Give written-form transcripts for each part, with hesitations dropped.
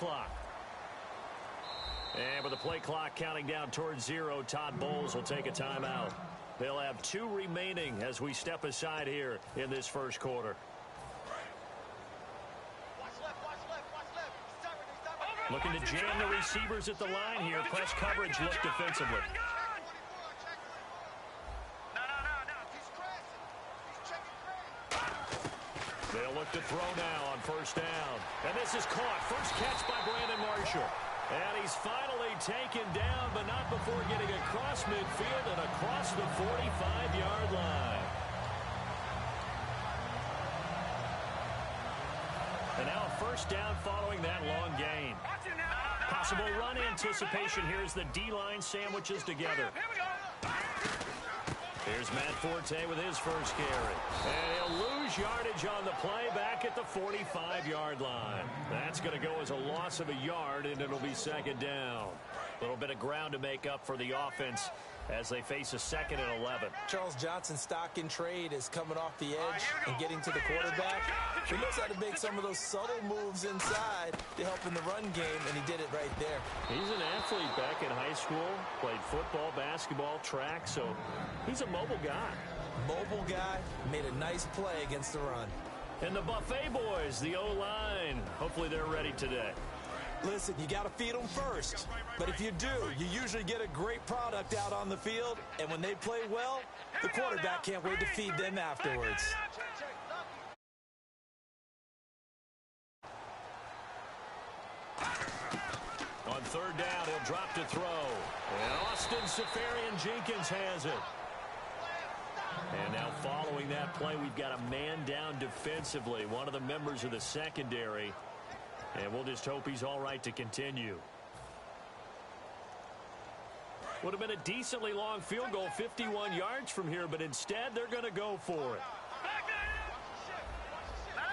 clock. And with the play clock counting down towards 0, Todd Bowles will take a timeout. They'll have 2 remaining as we step aside here in this first quarter. Looking to jam the receivers at the line here. Press coverage look defensively. They'll look to throw now on first down. And this is caught. First catch by Brandon Marshall. And he's finally taken down, but not before getting across midfield and across the 45-yard line. And now a first down following that long gain. Possible run anticipation here as the D-line sandwiches together. Here's Matt Forte with his first carry. And he'll lose yardage on the play back at the 45-yard line. That's going to go as a loss of a yard, and it'll be second down. A little bit of ground to make up for the offense as they face a 2nd and 11. Charles Johnson's stock in trade is coming off the edge and getting to the quarterback. He knows how to make some of those subtle moves inside to help in the run game, and he did it right there. He's an athlete back in high school, played football, basketball, track, so he's a mobile guy. Mobile guy, made a nice play against the run. And the Buffet boys, the O-line, hopefully they're ready today. Listen, you got to feed them first. But if you do, you usually get a great product out on the field. And when they play well, the quarterback can't wait to feed them afterwards. On third down, he'll drop to throw. And Austin Safarian-Jenkins has it. And now following that play, we've got a man down defensively, one of the members of the secondary. And we'll just hope he's all right to continue. Would have been a decently long field goal, 51 yards from here, but instead they're going to go for it.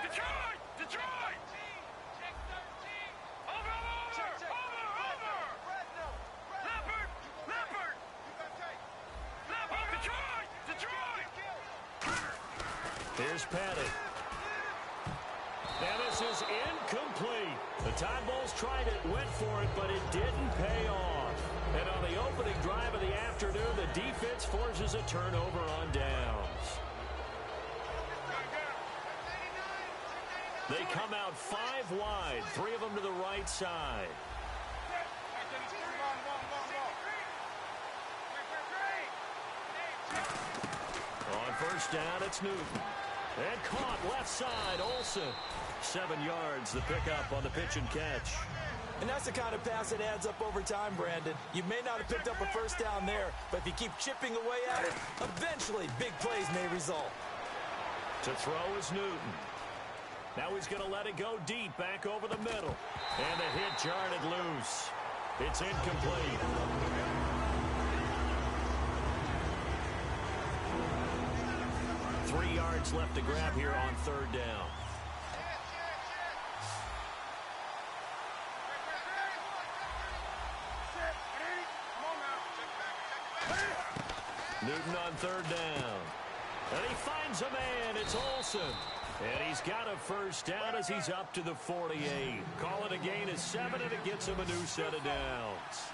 Detroit! Detroit! Over! Leopard! Detroit! Here's Petty. And this is incomplete. The Tide Bulls tried it, went for it, but it didn't pay off. And on the opening drive of the afternoon, the defense forces a turnover on downs. They come out 5 wide, 3 of them to the right side. On first down, it's Newton. And caught left side, Olsen. 7 yards, the pickup on the pitch and catch. And that's the kind of pass that adds up over time, Brandon. You may not have picked up a first down there, but if you keep chipping away at it, eventually big plays may result. To throw is Newton. Now he's going to let it go deep, back over the middle. And the hit jarred it loose. It's incomplete. Three yards left to grab here on third down. Newton on third down. And he finds a man. It's Olsen. And he's got a first down as he's up to the 48. Call it a gain of 7, and it gets him a new set of downs.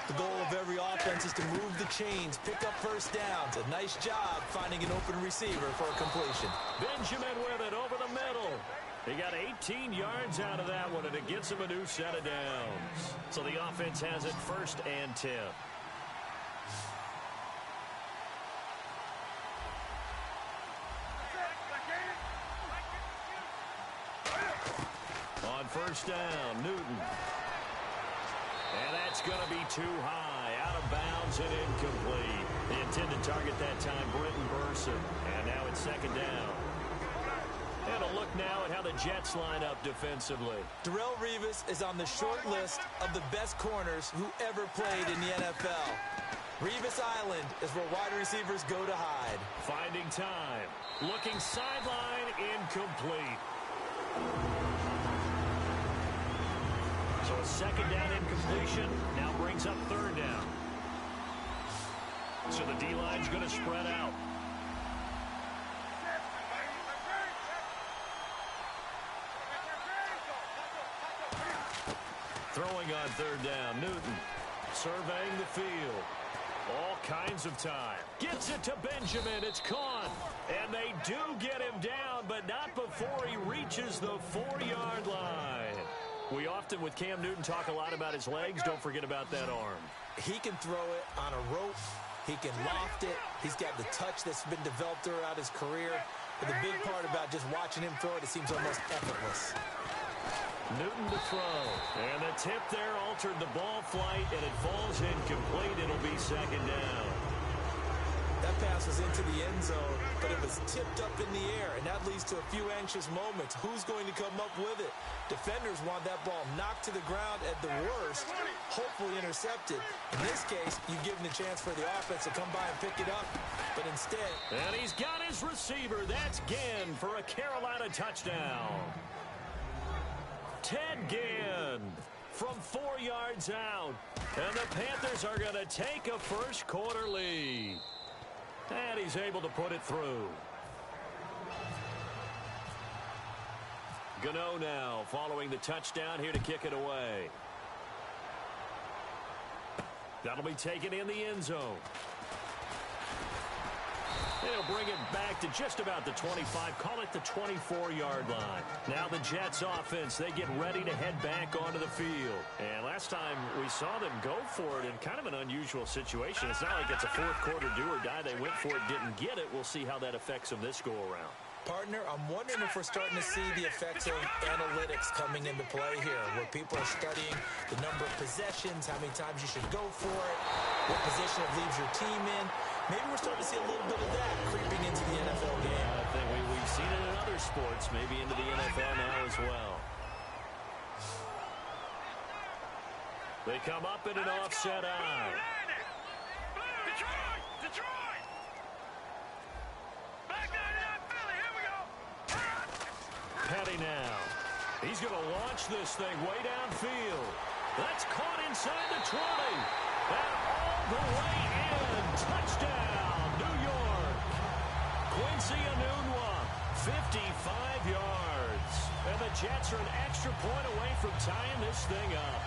The goal of every offense is to move the chains, pick up first downs. A nice job finding an open receiver for a completion. Benjamin with it over the middle. He got 18 yards out of that one, and it gets him a new set of downs. So the offense has it 1st and 10. On first down, Newton. And that's going to be too high, out of bounds and incomplete. The intended target that time, Britton Burson. And now it's second down. And a look now at how the Jets line up defensively. Darrelle Revis is on the short list of the best corners who ever played in the NFL. Revis Island is where wide receivers go to hide. Finding time. Looking sideline, incomplete. So a second down incompletion now brings up third down. So the D-line's going to spread out. Throwing on third down, Newton. Surveying the field. All kinds of time. Gets it to Benjamin. It's caught. And they do get him down, but not before he reaches the 4-yard line. We often, with Cam Newton, talk a lot about his legs. Don't forget about that arm. He can throw it on a rope. He can loft it. He's got the touch that's been developed throughout his career. But the big part about just watching him throw it, it seems almost effortless. Newton to throw. And the tip there altered the ball flight, and it falls incomplete. It'll be second down. That pass was into the end zone, but it was tipped up in the air, and that leads to a few anxious moments. Who's going to come up with it? Defenders want that ball knocked to the ground at the worst, hopefully intercepted. In this case, you give them the chance for the offense to come by and pick it up, but instead... And he's got his receiver. That's Ginn for a Carolina touchdown. Ted Ginn from 4 yards out. And the Panthers are going to take a first-quarter lead. And he's able to put it through. Gano now following the touchdown here to kick it away. That'll be taken in the end zone. They'll bring it back to just about the 25. Call it the 24-yard line. Now the Jets offense, they get ready to head back onto the field. And last time we saw them go for it in kind of an unusual situation. It's not like it's a fourth-quarter do-or-die. They went for it, didn't get it. We'll see how that affects them this go-around. Partner, I'm wondering if we're starting to see the effects of analytics coming into play here, where people are studying the number of possessions, how many times you should go for it, what position it leaves your team in. Maybe we're starting to see a little bit of that creeping into the NFL game. I think we've seen it in other sports, maybe into the NFL now as well. They come up in an offset eye. Detroit! Detroit! Back down, Philly, here we go! Petty now. He's going to launch this thing way downfield. That's caught inside the 20. And all the way in. Touchdown, New York. Quincy Enunwa, 55 yards. And the Jets are an extra point away from tying this thing up.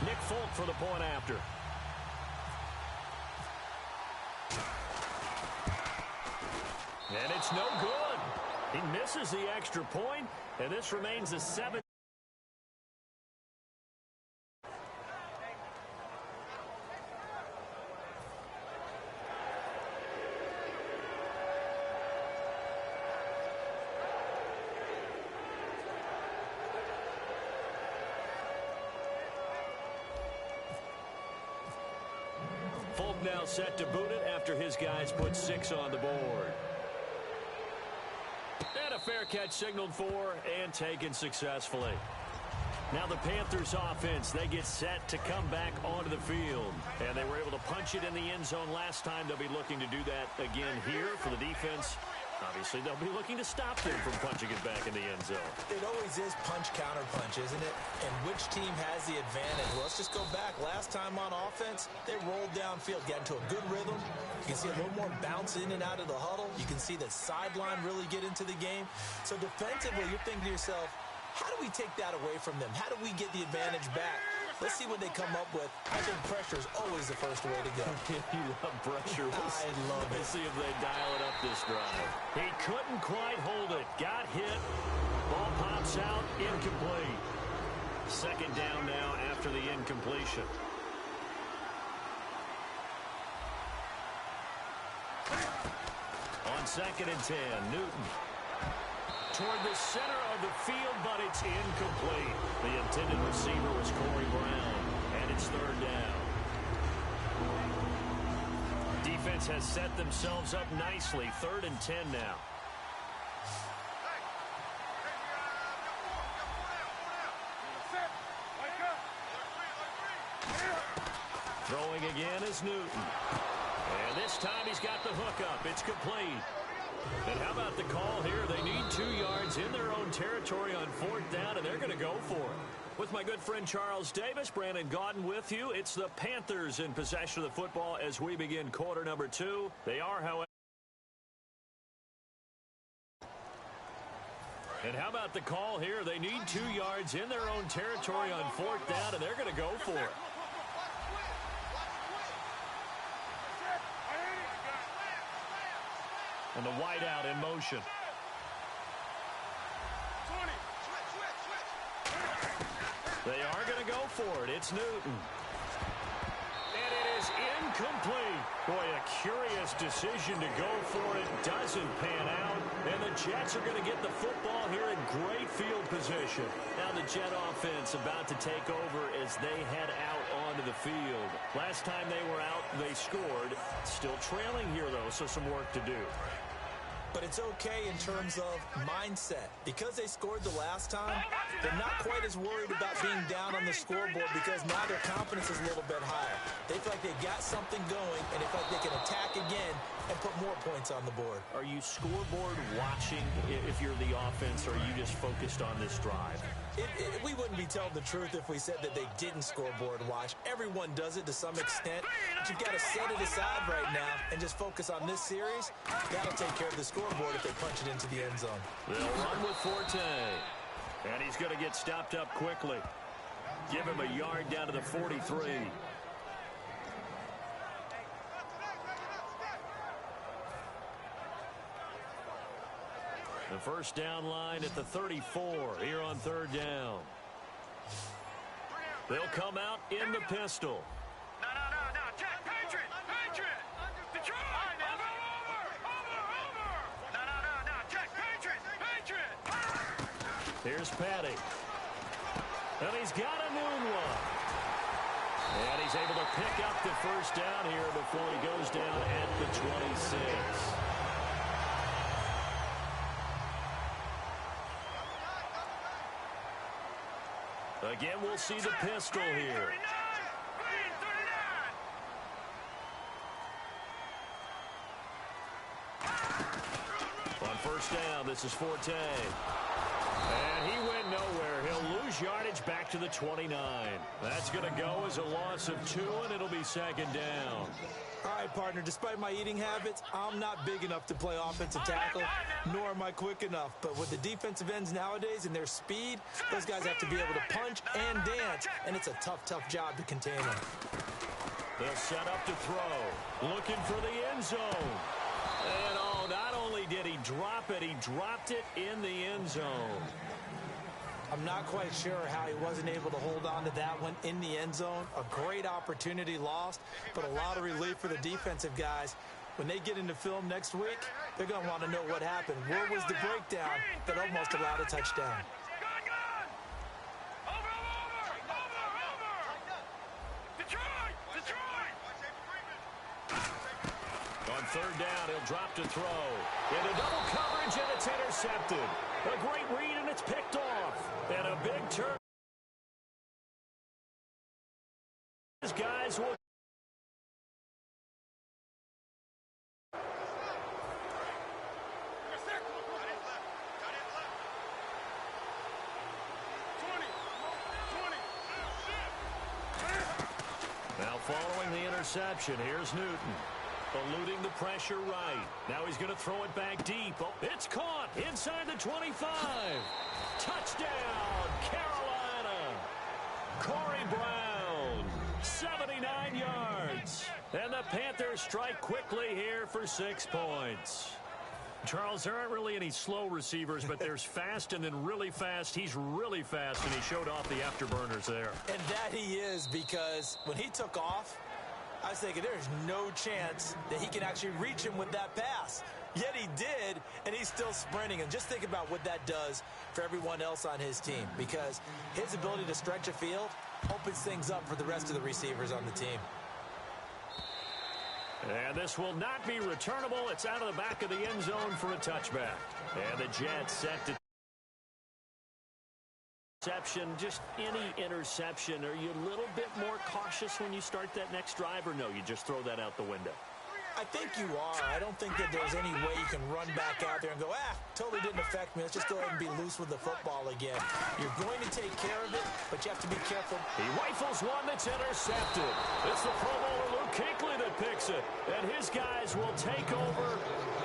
Nick Folk for the point after. And it's no good. He misses the extra point, and this remains a 7. Folk now set to boot it after his guys put 6 on the board. And a fair catch signaled for and taken successfully. Now the Panthers offense, they get set to come back onto the field. And they were able to punch it in the end zone last time. They'll be looking to do that again here for the defense. Obviously, they'll be looking to stop them from punching it back in the end zone. It always is punch-counter-punch, isn't it? And which team has the advantage? Well, let's just go back. Last time on offense, they rolled downfield, got into a good rhythm. You can see a little more bounce in and out of the huddle. You can see the sideline really get into the game. So defensively, you're thinking to yourself, how do we take that away from them? How do we get the advantage back? Let's see what they come up with. I think pressure is always the first way to go. You love pressure. I love it. Let's see if they dial it up this drive. He couldn't quite hold it. Got hit. Ball pops out. Incomplete. Second down now after the incompletion. On 2nd and 10, Newton. Toward the center of the field, but it's incomplete. The intended receiver was Corey Brown, and it's 3rd down. Defense has set themselves up nicely. 3rd and 10 now. Throwing again is Newton. And this time he's got the hookup. It's complete. And how about the call here? They need 2 yards in their own territory on 4th down, and they're going to go for it. With my good friend Charles Davis, Brandon Gaudin with you. It's the Panthers in possession of the football as we begin quarter number 2. They are, however. And how about the call here? They need 2 yards in their own territory on 4th down, and they're going to go for it. And the wideout in motion. They are going to go for it. It's Newton. And it is incomplete. Boy, a curious decision to go for it. Doesn't pan out. And the Jets are going to get the football here in great field position. Now the Jet offense about to take over as they head out onto the field. Last time they were out, they scored. Still trailing here, though, so some work to do. But it's okay in terms of mindset. Because they scored the last time, they're not quite as worried about being down on the scoreboard because now their confidence is a little bit higher. They feel like they got something going, and they feel like they can attack again and put more points on the board. Are you scoreboard watching if you're the offense, or are you just focused on this drive? We wouldn't be telling the truth if we said that they didn't scoreboard watch. Everyone does it to some extent. But you've got to set it aside right now and just focus on this series. That'll take care of the scoreboard if they punch it into the end zone. They'll run with Forte. And he's going to get stopped up quickly. Give him a yard down to the 43. The first down line at the 34 here on 3rd down. They'll come out in the pistol. No, Jack, Patriot! Detroit! Over! No, Jack, Patriot! Here's Patty. And he's got a noon one. And he's able to pick up the first down here before he goes down at the 26. Again, we'll see the pistol here. On first down, this is Forte. And he went nowhere. He'll lose yardage back to the 29. That's going to go as a loss of 2, and it'll be 2nd down. All right, partner, despite my eating habits, I'm not big enough to play offensive tackle, nor am I quick enough. But with the defensive ends nowadays and their speed, those guys have to be able to punch and dance, and it's a tough job to contain them. They'll set up to throw, looking for the end zone. And not only did he drop it, he dropped it in the end zone. I'm not quite sure how he wasn't able to hold on to that one in the end zone. A great opportunity lost, but a lot of relief for the defensive guys. When they get into film next week, they're going to want to know what happened. Where was the breakdown that almost allowed a touchdown? On 3rd down, he'll drop to throw. Into double coverage, and it's intercepted. A great read, and it's picked off. And a big turn. These guys will... Now following the interception, here's Newton. Eluding the pressure right. Now he's going to throw it back deep. Oh, it's caught inside the 25. Touchdown, Carolina. Corey Brown, 79 yards. And the Panthers strike quickly here for 6 points. Charles, there aren't really any slow receivers, but there's fast and then really fast. He's really fast, and he showed off the afterburners there. And that he is, because when he took off, I was thinking there's no chance that he can actually reach him with that pass. Yet he did, and he's still sprinting. And just think about what that does for everyone else on his team, because his ability to stretch a field opens things up for the rest of the receivers on the team. And this will not be returnable. It's out of the back of the end zone for a touchback. And the Jets set to interception. Just any interception. Are you a little bit more cautious when you start that next drive, or no, you just throw that out the window? I think you are. I don't think that there's any way you can run back out there and go, totally didn't affect me. Let's just go ahead and be loose with the football again. You're going to take care of it, but you have to be careful. He rifles one that's intercepted. It's the Pro Bowler Luke Kuechly that picks it, and his guys will take over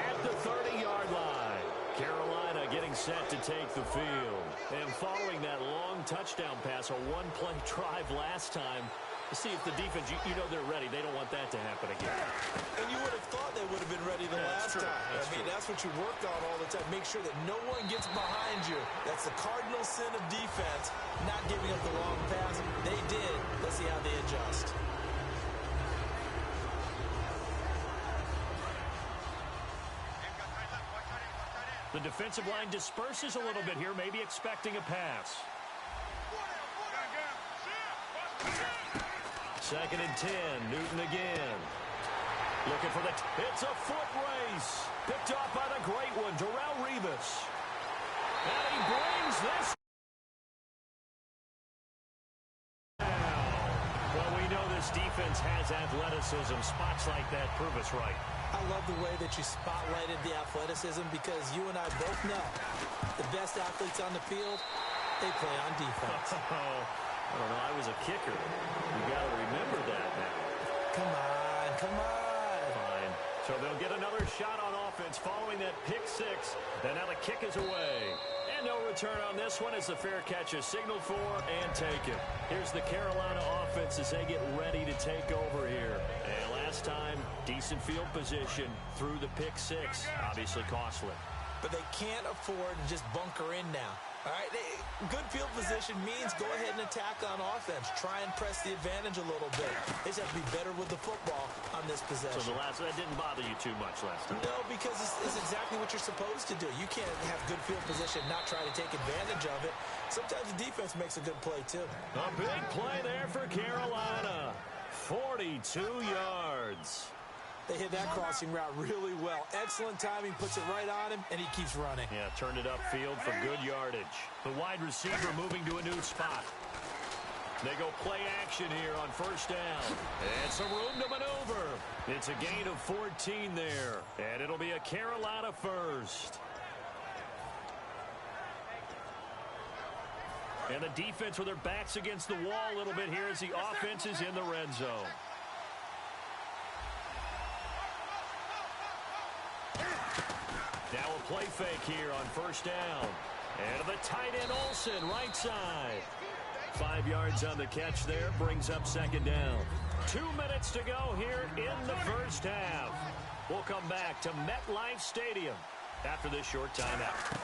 at the 30-yard line. Carolina getting getting set to take the field. And following that long touchdown pass, a one-play drive last time, to see if the defense, you know they're ready. They don't want that to happen again. And you would have thought they would have been ready the last time. That's what you worked on all the time. Make sure that no one gets behind you. That's the cardinal sin of defense, not giving up the long pass. They did. Let's see how they adjust. The defensive line disperses a little bit here, maybe expecting a pass. 2nd and 10, Newton again. Looking for it's a foot race. Picked off by the great one, Darrelle Revis. And he brings this down. Well, we know this defense has athleticism. Spots like that prove us right. I love the way that you spotlighted the athleticism because you and I both know the best athletes on the field, they play on defense. I don't know. I was a kicker. You got to remember that now. Come on. Fine. So they'll get another shot on offense following that pick six. And now the kick is away. And no return on this one as the fair catch is signaled for and taken. Here's the Carolina offense as they get ready to take over here. And last time, decent field position through the pick six. Obviously costly. But they can't afford to just bunker in now. All right, good field position means go ahead and attack on offense. Try and press the advantage a little bit. They just have to be better with the football on this possession. So that didn't bother you too much last time? No, because it's exactly what you're supposed to do. You can't have good field position, not try to take advantage of it. Sometimes the defense makes a good play, too. A big play there for Carolina. 42 yards. They hit that crossing route really well. Excellent timing, puts it right on him, and he keeps running. Yeah, turned it upfield for good yardage. The wide receiver moving to a new spot. They go play action here on 1st down. And some room to maneuver. It's a gain of 14 there. And it'll be a Carolina first. And the defense with their backs against the wall a little bit here as the offense is in the red zone. Now a play fake here on 1st down. And the tight end Olsen, right side. 5 yards on the catch there, brings up 2nd down. 2 minutes to go here in the 1st half. We'll come back to MetLife Stadium after this short timeout.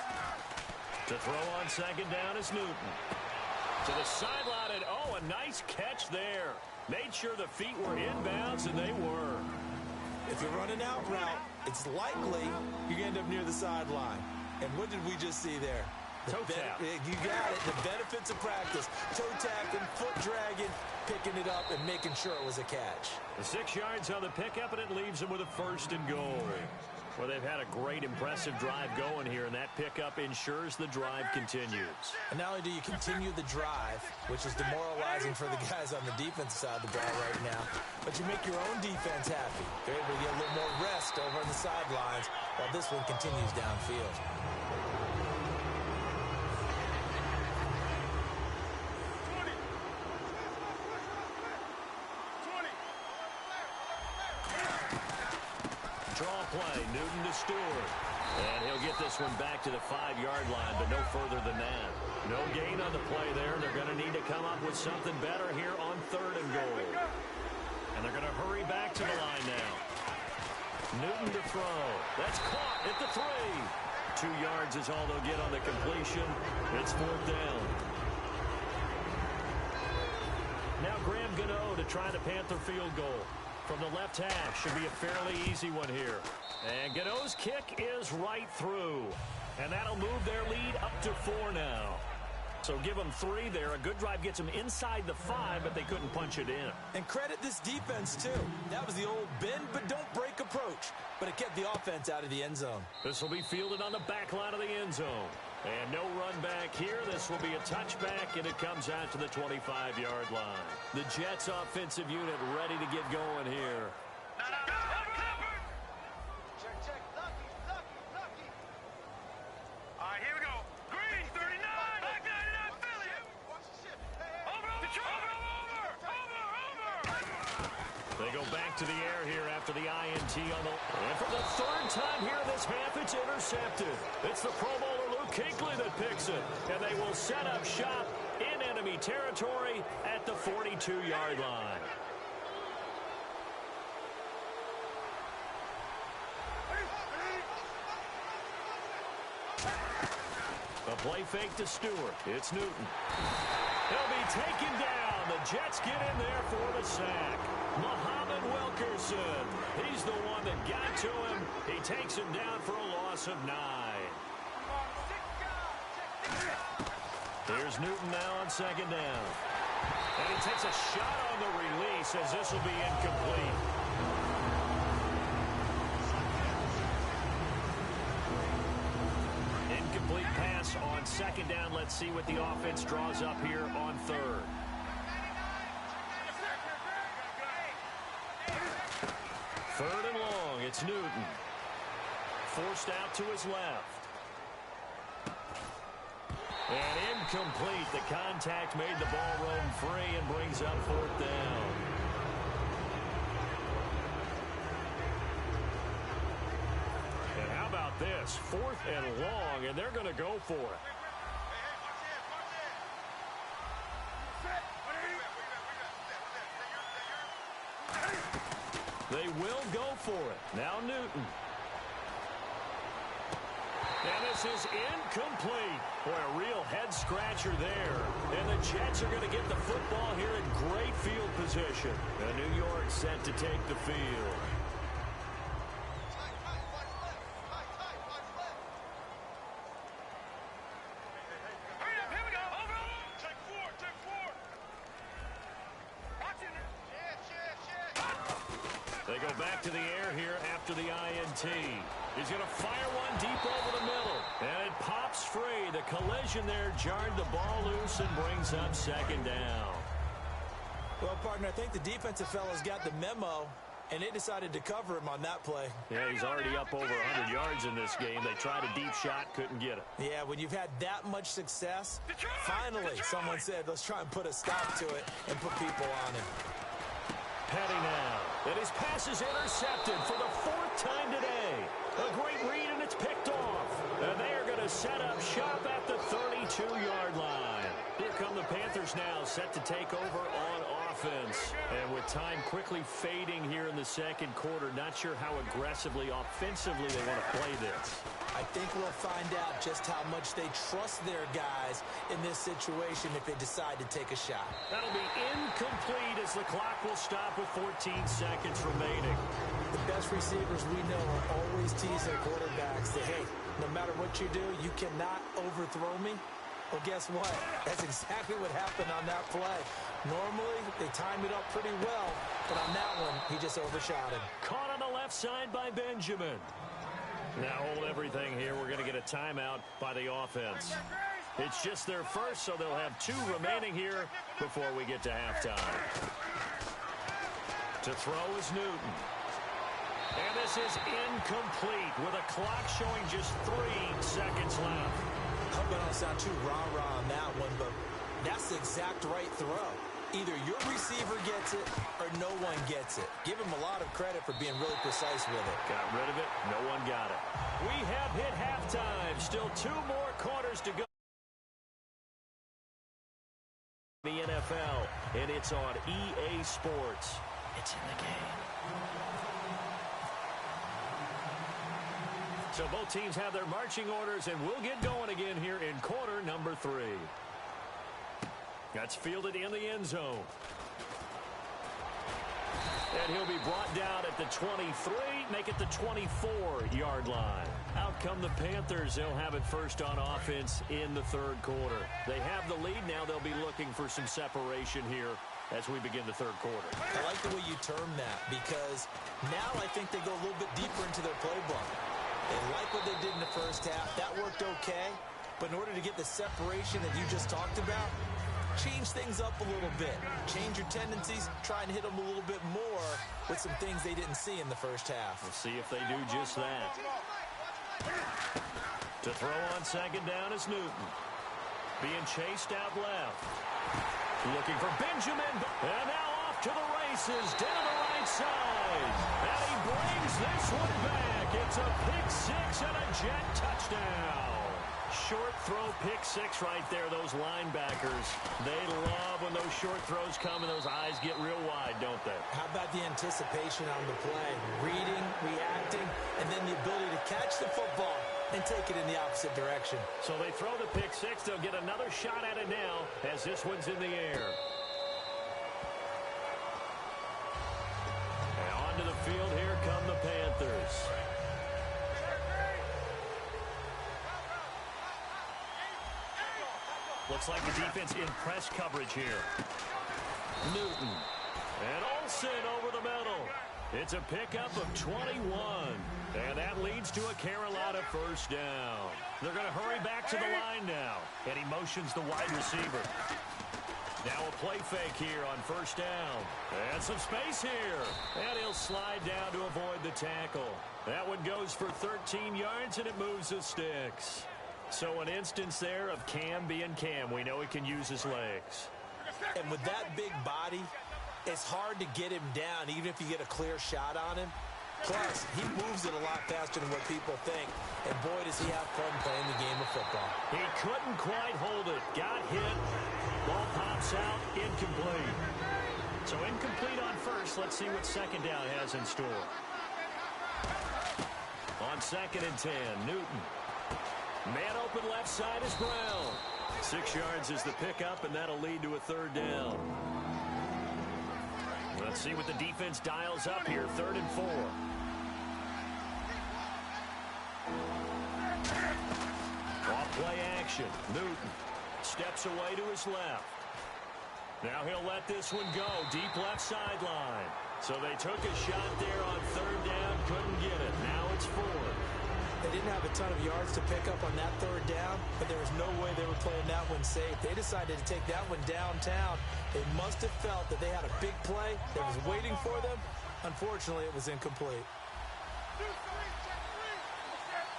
To throw on 2nd down is Newton. To the sideline, and a nice catch there. Made sure the feet were inbounds, and they were. If you're running out route, it's likely you're going to end up near the sideline. And what did we just see there? Toe tap. You got it. The benefits of practice. Toe tapping, foot dragging, picking it up, and making sure it was a catch. The 6 yards on the pickup, and it leaves them with a 1st and goal. Well, they've had a great, impressive drive going here, and that pickup ensures the drive continues. And not only do you continue the drive, which is demoralizing for the guys on the defensive side of the ball right now, but you make your own defense happy. They're able to get a little more rest over on the sidelines while this one continues downfield. Draw play, Newton to Stewart. And he'll get this one back to the 5-yard line, but no further than that. No gain on the play there. They're going to need to come up with something better here on 3rd and goal. And they're going to hurry back to the line now. Newton to throw. That's caught at the 3. 2 yards is all they'll get on the completion. It's 4th down. Now Graham Gano to try the Panther field goal. From the left hash, should be a fairly easy one here. And Gano's kick is right through. And that'll move their lead up to 4 now. So give them 3 there. A good drive gets them inside the 5, but they couldn't punch it in. And credit this defense, too. That was the old bend but don't break approach. But it kept the offense out of the end zone. This will be fielded on the back line of the end zone. And no run back here. This will be a touchback, and it comes out to the 25-yard line. The Jets offensive unit ready to get going here. All right, here we go. Green, 39. Back 99, Philly. Over. They go back to the air here after the INT on the... And for the 3rd time here this half, it's intercepted. It's the Pro Bowler, Kuechly that picks it. And they will set up shop in enemy territory at the 42-yard line. A play fake to Stewart. It's Newton. He'll be taken down. The Jets get in there for the sack. Muhammad Wilkerson. He's the one that got to him. He takes him down for a loss of 9. Here's Newton now on second down. And he takes a shot on the release as this will be incomplete. Incomplete pass on second down. Let's see what the offense draws up here on third. Third and long. It's Newton. Forced out to his left. And incomplete. The contact made the ball roam free and brings up fourth down. And how about this? Fourth and long, and they're going to go for it. They will go for it. Now Newton. And this is incomplete. Boy, a real head-scratcher there. And the Jets are going to get the football here in great field position. And New York set to take the field. They go back to the air here after the INT. He's going to fire one deep over the middle. And it pops free. The collision there jarred the ball loose and brings up second down. Well, partner, I think the defensive fellas got the memo, and they decided to cover him on that play. Yeah, he's already up over 100 yards in this game. They tried a deep shot, couldn't get it. Yeah, when you've had that much success, finally someone said, let's try and put a stop to it and put people on him. Petty now. And his pass is intercepted for the fourth time today. A great read, and it's picked off. And they are going to set up shop at the 32-yard line. Here come the Panthers now, set to take over on offense. And with time quickly fading here in the second quarter, not sure how aggressively, offensively they want to play this. I think we'll find out just how much they trust their guys in this situation if they decide to take a shot. That'll be incomplete as the clock will stop with 14 seconds remaining. The best receivers we know are always teasing quarterbacks that, hey, no matter what you do, you cannot overthrow me. Well, guess what? That's exactly what happened on that play. Normally, they time it up pretty well, but on that one, he just overshot him. Caught on the left side by Benjamin. Now hold everything here. We're going to get a timeout by the offense. It's just their first, so they'll have 2 remaining here before we get to halftime. To throw is Newton. And this is incomplete with a clock showing just 3 seconds left. I hope I don't sound too rah-rah on that one, but that's the exact right throw. Either your receiver gets it or no one gets it. Give him a lot of credit for being really precise with it. Got rid of it. No one got it. We have hit halftime. Still 2 more quarters to go. The NFL, and it's on EA Sports. It's in the game. So both teams have their marching orders, and we'll get going again here in quarter number 3. That's fielded in the end zone. And he'll be brought down at the 23, make it the 24-yard line. Out come the Panthers. They'll have it first on offense in the third quarter. They have the lead now. They'll be looking for some separation here as we begin the third quarter. I like the way you term that because now I think they go a little bit deeper into their playbook. They like what they did in the first half. That worked okay. But in order to get the separation that you just talked about, change things up a little bit. Change your tendencies. Try and hit them a little bit more with some things they didn't see in the first half. We'll see if they do just that. To throw on second down is Newton. Being chased out left. Looking for Benjamin. And now off to the races. Down the right side. And he brings this one back. It's a pick 6 and a Jet touchdown. Short throw pick six right there, those linebackers. They love when those short throws come and those eyes get real wide, don't they? How about the anticipation on the play? Reading, reacting, and then the ability to catch the football and take it in the opposite direction. So they throw the pick six. They'll get another shot at it now as this one's in the air. And onto the field, here come the Panthers. Looks like the defense in press coverage here. Newton. And Olsen over the middle. It's a pickup of 21. And that leads to a Carolina first down. They're going to hurry back to the line now. And he motions the wide receiver. Now a play fake here on first down. And some space here. And he'll slide down to avoid the tackle. That one goes for 13 yards, and it moves the sticks. So an instance there of Cam being Cam. We know he can use his legs. And with that big body, it's hard to get him down, even if you get a clear shot on him. Plus, he moves it a lot faster than what people think. And boy, does he have fun playing the game of football. He couldn't quite hold it. Got hit. Ball pops out. Incomplete. So incomplete on first. Let's see what second down has in store. On 2nd and 10, Newton. Man open left side is Brown. 6 yards is the pickup, and that'll lead to a third down. Let's see what the defense dials up here. 3rd and 4. Off play action. Newton steps away to his left. Now he'll let this one go. Deep left sideline. So they took a shot there on 3rd down. Couldn't get it. Now it's 4th. They didn't have a ton of yards to pick up on that 3rd down, but there was no way they were playing that one safe. They decided to take that one downtown. They must have felt that they had a big play that was waiting for them. Unfortunately, it was incomplete.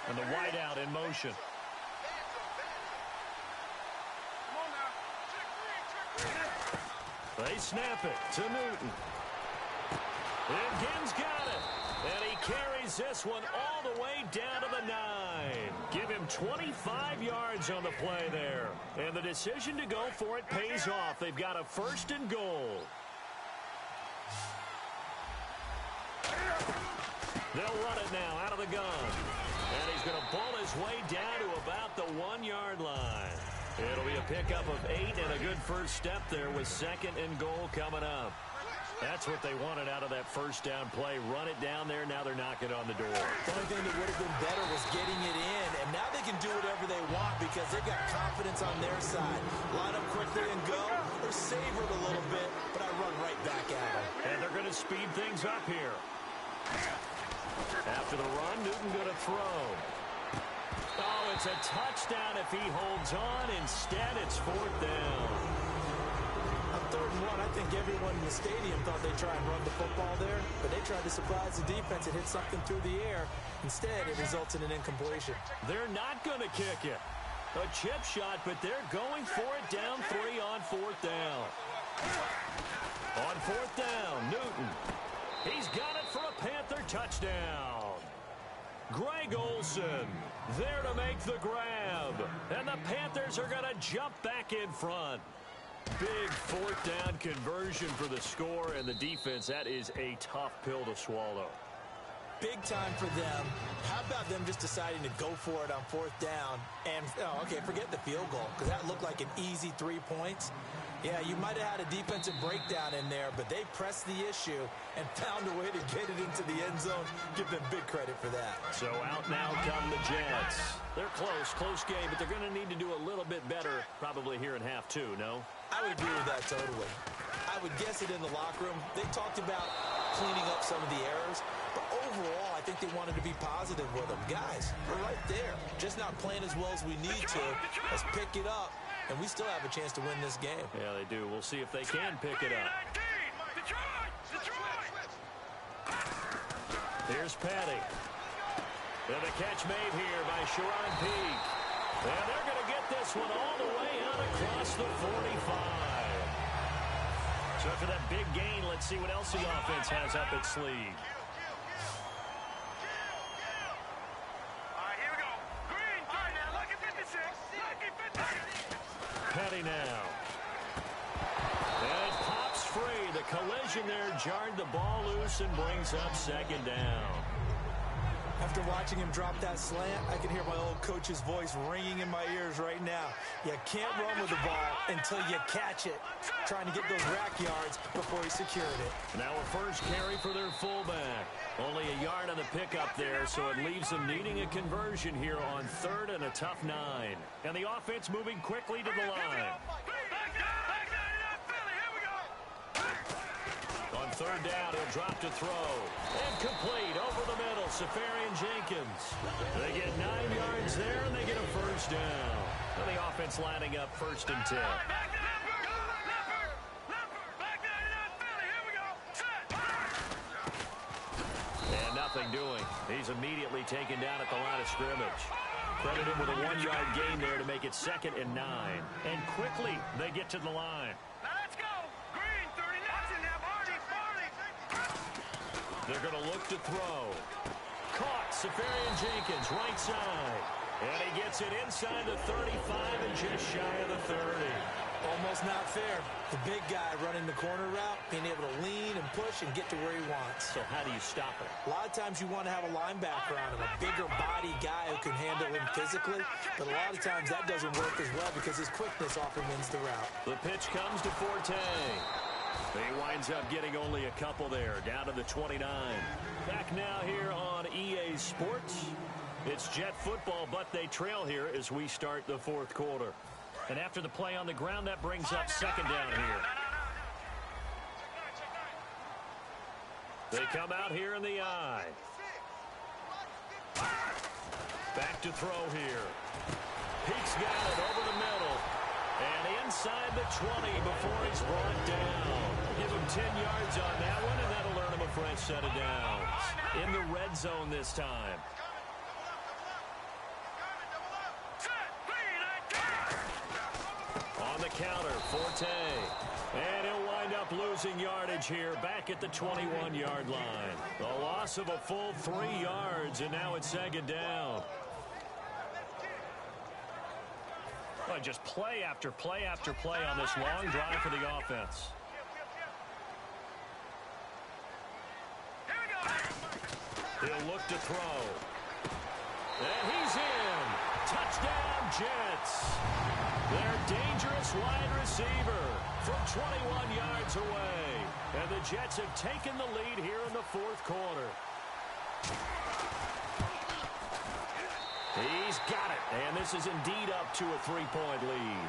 And the wideout in motion. They snap it to Newton. And Gibbs got it. And he carries this one all the way down to the 9. Give him 25 yards on the play there. And the decision to go for it pays off. They've got a 1st and goal. They'll run it now out of the gun. And he's going to pull his way down to about the 1-yard line. It'll be a pickup of 8 and a good first step there with 2nd and goal coming up. That's what they wanted out of that first down play. Run it down there. Now they're knocking on the door. The only thing that would have been better was getting it in. And now they can do whatever they want because they've got confidence on their side. Line up quickly and go, or savor it a little bit, but I run right back at them. And they're going to speed things up here. After the run, Newton going to throw. Oh, it's a touchdown if he holds on. Instead, it's 4th down. On 3rd and 1, I think everyone in the stadium thought they'd try and run the football there, but they tried to surprise the defense and hit something through the air. Instead, it results in an incompletion. They're not going to kick it. A chip shot, but they're going for it down 3 on 4th down. On 4th down, Newton. He's got it for a Panther touchdown. Greg Olsen there to make the grab. And the Panthers are going to jump back in front. Big 4th down conversion for the score, and the defense, that is a tough pill to swallow. Big time for them. How about them just deciding to go for it on 4th down? And, okay, forget the field goal, because that looked like an easy 3 points. Yeah, you might have had a defensive breakdown in there, but they pressed the issue and found a way to get it into the end zone. Give them big credit for that. So out now come the Jets. They're close game, but they're going to need to do a little bit better probably here in half 2, no? I would agree with that totally. I would guess it in the locker room. They talked about cleaning up some of the errors, but overall, I think they wanted to be positive with them. Guys, we're right there. Just not playing as well as we need to. Let's pick it up. And we still have a chance to win this game. Yeah, they do. We'll see if they can pick it up. Here's Patty. And the catch made here by Sharon Peak. And they're going to get this one all the way out across the 45. So after that big gain, let's see what else the offense has up its sleeve. All right, here we go. Green, all right, now look at 56. Petty now. And it pops free. The collision there jarred the ball loose and brings up second down. After watching him drop that slant, I can hear my old coach's voice ringing in my ears right now. You can't run with the ball until you catch it. Trying to get those rack yards before he secured it. Now a first carry for their fullback. Only a yard on the pickup there, so it leaves them needing a conversion here on 3rd and a tough 9. And the offense moving quickly to the line. On 3rd down, he'll drop to throw. And complete over the middle, Safarian Jenkins. They get 9 yards there, and they get a first down. And the offense lining up 1st and 10. And nothing doing. He's immediately taken down at the line of scrimmage. Credit him with a 1-yard gain there to make it 2nd and 9. And quickly, they get to the line. They're going to look to throw. Caught, Safarian Jenkins, right side. And he gets it inside the 35 and just shy of the 30. Almost not fair. The big guy running the corner route, being able to lean and push and get to where he wants. So how do you stop it? A lot of times you want to have a linebacker on him, a bigger body guy who can handle him physically. But a lot of times that doesn't work as well because his quickness often wins the route. The pitch comes to Forte. He winds up getting only a couple there, down to the 29. Back now here on EA Sports. It's Jet football, but they trail here as we start the 4th quarter. And after the play on the ground, that brings up 2nd down here. They come out here in the I. Back to throw here. Peaks got it over the middle. And inside the 20 before he's brought down. Give him 10 yards on that one, and that'll earn him a fresh set of downs. In the red zone this time. On the counter, Forte. And he'll wind up losing yardage here back at the 21-yard line. The loss of a full 3 yards, and now it's 2nd down. Well, just play after play after play on this long drive for the offense. He'll look to throw. And he's in. Touchdown, Jets. Their dangerous wide receiver from 21 yards away. And the Jets have taken the lead here in the 4th quarter. He's got it, and this is indeed up to a 3-point lead.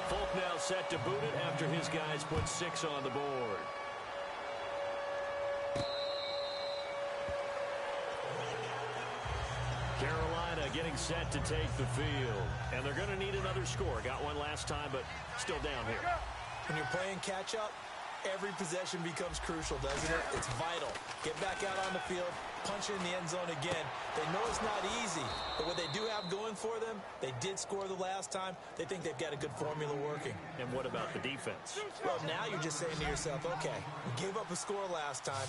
Folk now set to boot it after his guys put 6 on the board. Carolina getting set to take the field. And they're going to need another score. Got one last time, but still down here. When you're playing catch-up, every possession becomes crucial, doesn't it? It's vital. Get back out on the field, punch it in the end zone again. They know it's not easy, but what they do have going for them, they did score the last time. They think they've got a good formula working. And what about the defense? Well, now you're just saying to yourself, okay, we gave up a score last time.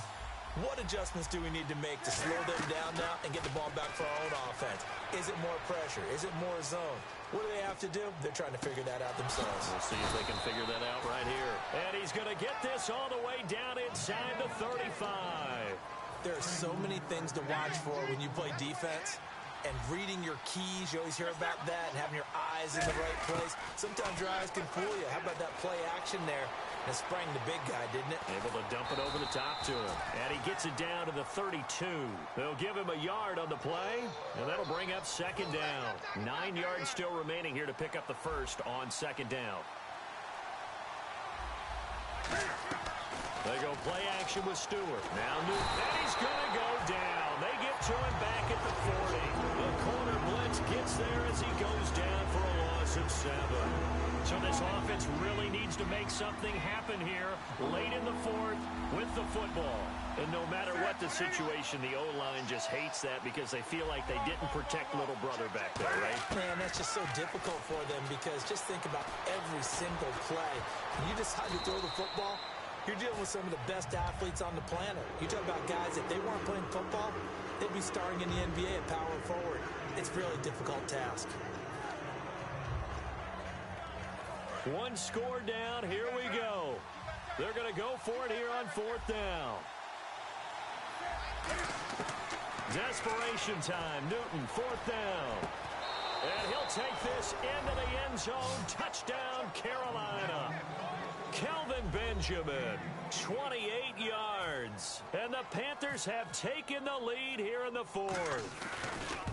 What adjustments do we need to make to slow them down now and get the ball back for our own offense? Is it more pressure? Is it more zone? What do they have to do? They're trying to figure that out themselves. We'll see if they can figure that out right here. And he's going to get this all the way down inside the 35. There are so many things to watch for when you play defense. And reading your keys, you always hear about that, and having your eyes in the right place. Sometimes your eyes can fool you. How about that play action there? And it sprang the big guy, didn't it? Able to dump it over the top to him. And he gets it down to the 32. They'll give him a yard on the play, and that'll bring up 2nd down. 9 yards still remaining here to pick up the first on 2nd down. They go play action with Stewart. Now Newton, and he's going to go down. They get to him back at the 40. The corner blitz gets there as he goes down for a loss of 7. So this offense really needs to make something happen here late in the 4th with the football. And no matter what the situation, the O-line just hates that because they feel like they didn't protect little brother back there, right? Man, that's just so difficult for them because just think about every single play. When you decide to throw the football, You're dealing with some of the best athletes on the planet. You talk about guys, if they weren't playing football, they'd be starring in the NBA at power forward. It's a really difficult task. One score down. Here we go. They're going to go for it here on 4th down. Desperation time. Newton, 4th down. And he'll take this into the end zone. Touchdown, Carolina. Kelvin Benjamin, 28 yards. And the Panthers have taken the lead here in the 4th.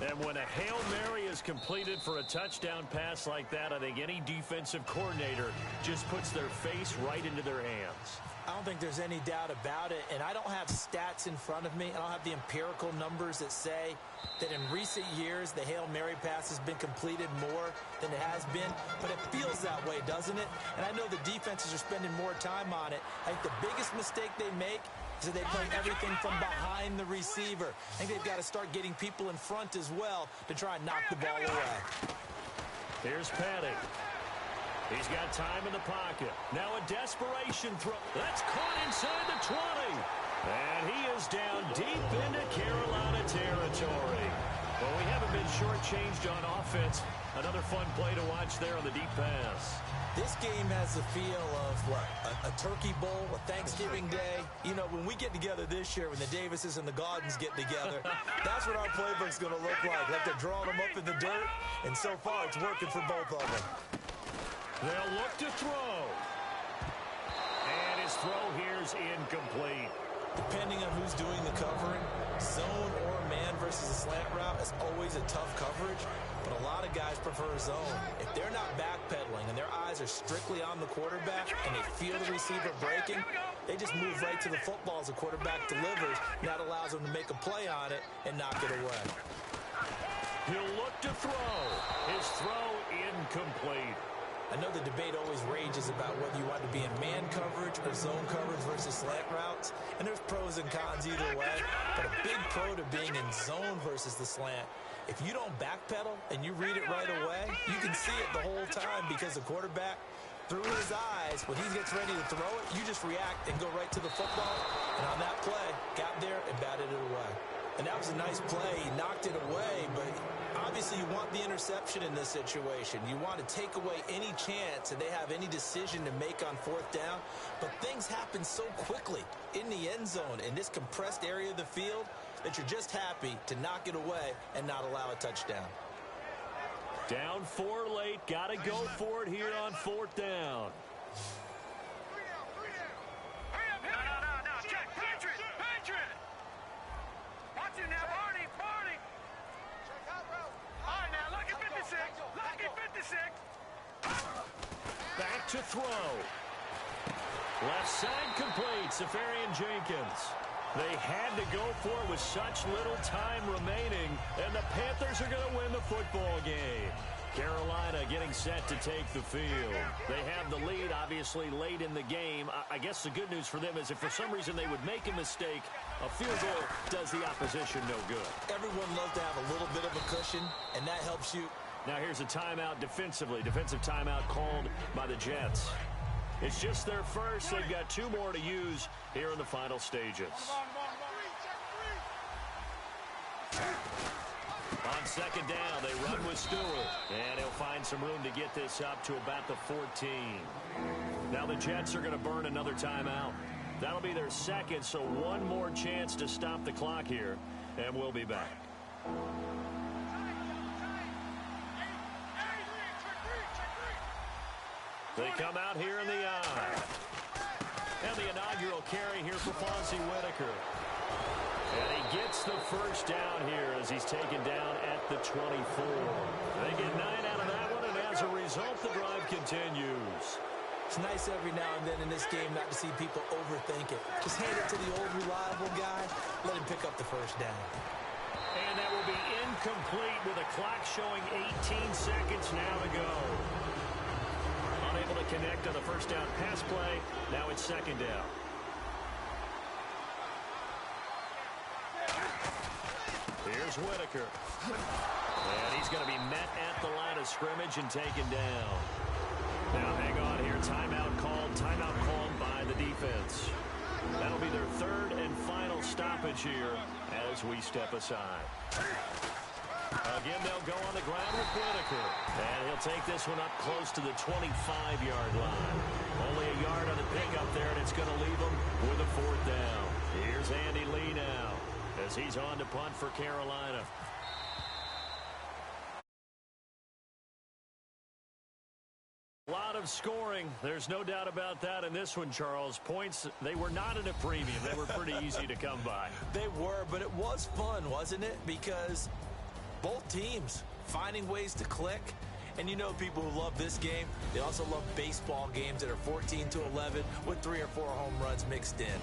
And when a Hail Mary is completed for a touchdown pass like that, I think any defensive coordinator just puts their face right into their hands. I don't think there's any doubt about it, and I don't have stats in front of me. I don't have the empirical numbers that say that in recent years the Hail Mary pass has been completed more than it has been, but it feels that way, doesn't it? And I know the defenses are spending more time on it. I think the biggest mistake they make is that they play everything from behind the receiver. I think they've got to start getting people in front as well to try and knock the ball away. Here's Petty. He's got time in the pocket. Now a desperation throw. That's caught inside the 20. And he is down deep into Carolina territory. Well, we haven't been shortchanged on offense. Another fun play to watch there on the deep pass. This game has the feel of, what, a turkey bowl, a Thanksgiving day. You know, when we get together this year, when the Davises and the Gaudens get together, that's what our playbook's going to look like. Like they're drawing them up in the dirt, and so far it's working for both of them. They'll look to throw. And his throw here's incomplete. Depending on who's doing the covering, zone or man versus a slant route is always a tough coverage, but a lot of guys prefer zone. If they're not backpedaling and their eyes are strictly on the quarterback and they feel the receiver breaking, they just move right to the football as the quarterback delivers, and that allows them to make a play on it and knock it away. He'll look to throw. His throw incomplete. I know the debate always rages about whether you want to be in man coverage or zone coverage versus slant routes, and there's pros and cons either way, but a big pro to being in zone versus the slant. If you don't backpedal and you read it right away, you can see it the whole time because the quarterback, through his eyes, when he gets ready to throw it, you just react and go right to the football, and on that play, got there and batted it away. And that was a nice play. He knocked it away, but obviously you want the interception in this situation. You want to take away any chance that they have any decision to make on 4th down. But things happen so quickly in the end zone in this compressed area of the field that you're just happy to knock it away and not allow a touchdown. Down 4 late. Got to go for it here on 4th down. No. Check. Patriot. Watch it now, Barney. All right, now, look at 56. Look at 56. Back to throw. Left side complete. Safarian Jenkins. They had to go for it with such little time remaining, and the Panthers are going to win the football game. Carolina getting set to take the field. They have the lead, obviously, late in the game. I guess the good news for them is if for some reason they would make a mistake, a field goal does the opposition no good. Everyone loves to have a little bit of a cushion, and that helps you. Now here's a timeout defensively. Defensive timeout called by the Jets. It's just their first. They've got 2 more to use here in the final stages. On 2nd down, they run with Stewart. And he'll find some room to get this up to about the 14. Now the Jets are going to burn another timeout. That'll be their second, so one more chance to stop the clock here. And we'll be back. They come out here in the eye. And the inaugural carry here for Fonzie Whitaker. And he gets the first down here as he's taken down at the 24. They get 9 out of that one, and as a result, the drive continues. It's nice every now and then in this game not to see people overthink it. Just hand it to the old reliable guy, let him pick up the first down. And that will be incomplete with a clock showing 18 seconds now to go. Unable to connect on the first down pass play. Now it's 2nd down. Here's Whitaker. And he's going to be met at the line of scrimmage and taken down. Now hang on here. Timeout called by And the defense. That'll be their third and final stoppage here as we step aside. Again, they'll go on the ground with Whitaker. And he'll take this one up close to the 25-yard line. Only a yard on the pickup there, and it's going to leave them with a fourth down. Here's Andy Lee now as he's on to punt for Carolina. A lot of scoring. There's no doubt about that in this one, Charles. Points, they were not at a premium. They were pretty easy to come by. They were, but it was fun, wasn't it? Because both teams finding ways to click. And you know people who love this game, they also love baseball games that are 14-11 with 3 or 4 home runs mixed in.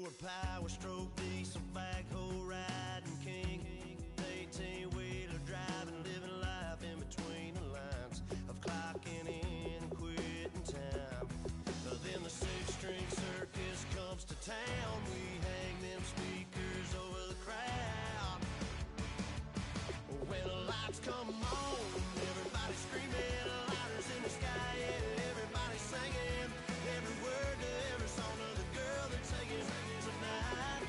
Lower power stroke diesel backhoe riding king. 18-wheeler driving, living life in between the lines of clocking in and quitting time. Then the six-string circus comes to town. We hang them speakers over the crowd. When the lights come on, everybody screaming, lighters in the sky, yeah, everybody singing every word to every song of the girl they're taking tonight.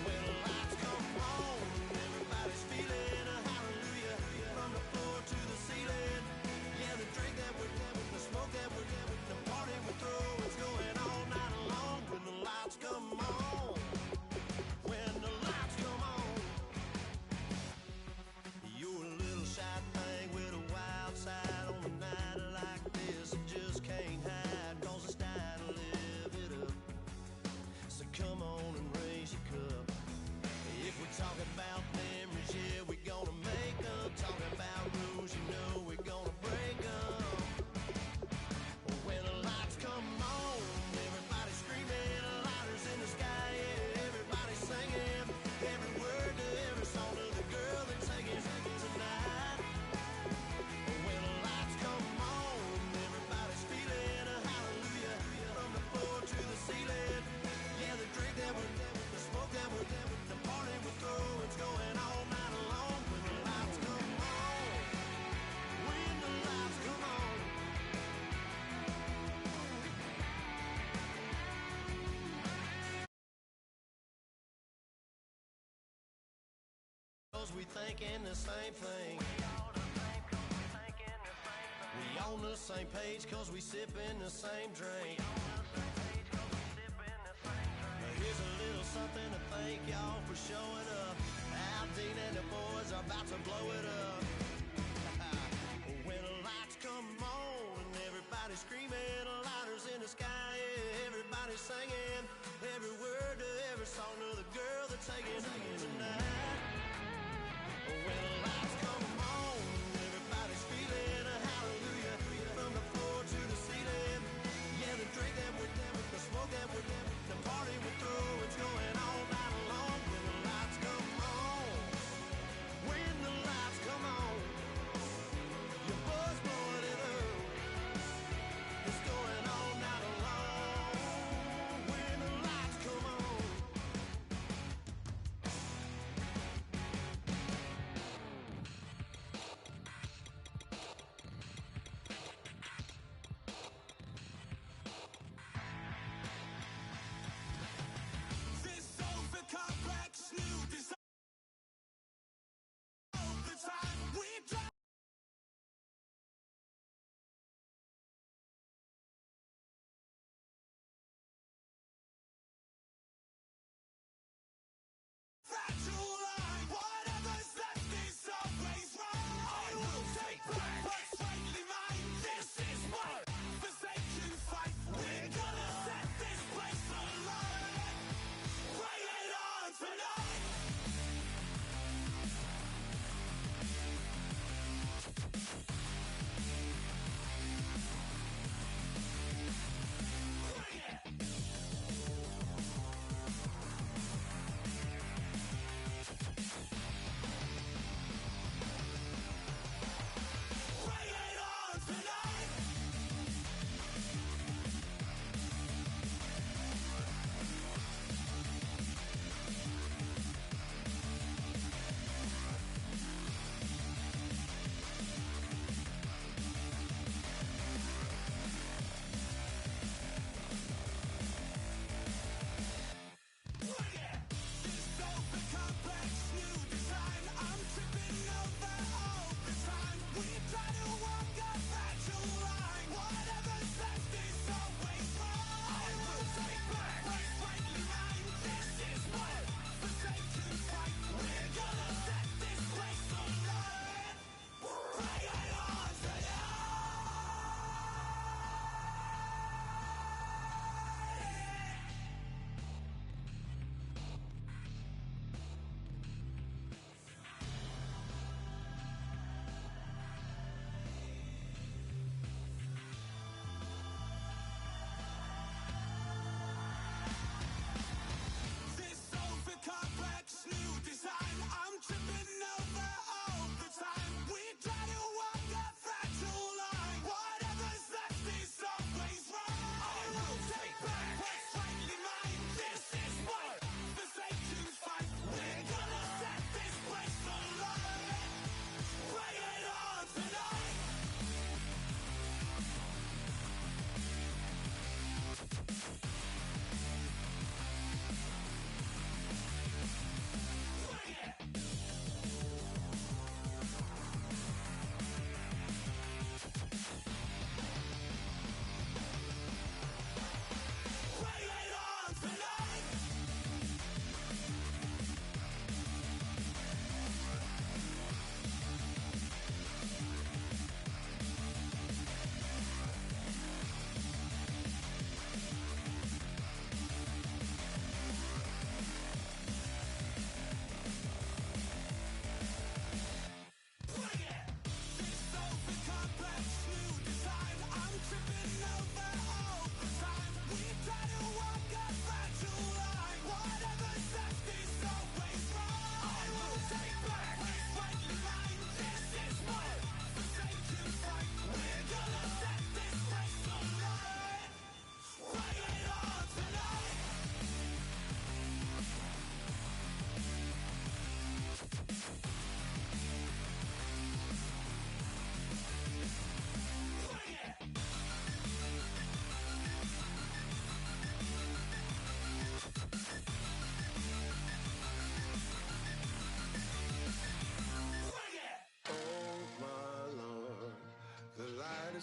When the lights come on, everybody's feeling a hallelujah from the floor to the ceiling. Yeah, the drink that we're having, the smoke that we're having, the party we throw, it's going all night long. When the lights come on, when the lights come on, you're a little shy thing with a wild side on a night like this. You just can't hide, cause it's time to live it up. So come on and raise your cup. If we're talking about memories, yeah, we're gonna make them. Talking about rules, you know we're gonna break them. When the lights come on, everybody screaming, lighters in the sky, yeah, everybody singing every word to every song of the girl they're taking tonight. When the lights come on, everybody's feeling a hallelujah from the floor to the ceiling. Yeah, the drink that we're having, the smoke that we're having, the party we throw, it's going all night long. When the lights come on, when the lights come on. Cause we thinking the same thing. We on the same page cause we sipping the same drink. Now here's a little something to thank y'all for showing up. Aldine and the boys are about to blow it up. When the lights come on and everybody's screaming, lighters in the sky, yeah, everybody's singing every word to every song of the girl they're taking tonight. When the lights come on, everybody's feeling a hallelujah from the floor to the ceiling. Yeah, the drink that we're having, the smoke that we're having, the party we throw, it's going all night long. When the lights come on, when the lights come on, your boys blowing it up, it's going all night long. When the lights come on.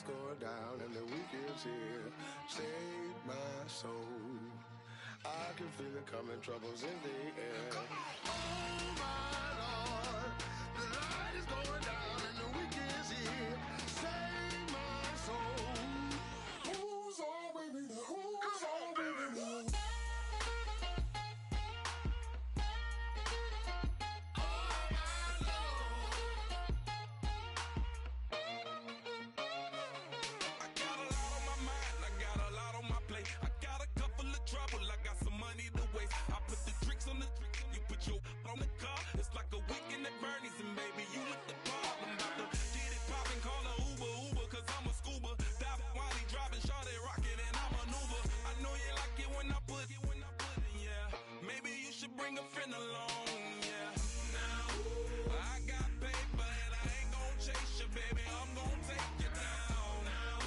going down and the weekend's here. Save my soul. I can feel it coming, troubles in the air. Oh my Lord, the light is going down and the weekend's here. Save my soul. Who's all with me? Who's all with me? On the car, it's like a weekend at Bernie's, and baby, you look the part. I'm about to get it poppin', call a Uber, cause I'm a scuba. Dive while he driving, shawty rocket, and I maneuver. I know you like it when I put it, yeah. Maybe you should bring a friend along, yeah. Now, I got paper, and I ain't gon' chase you, baby. I'm gon' take you down. Now,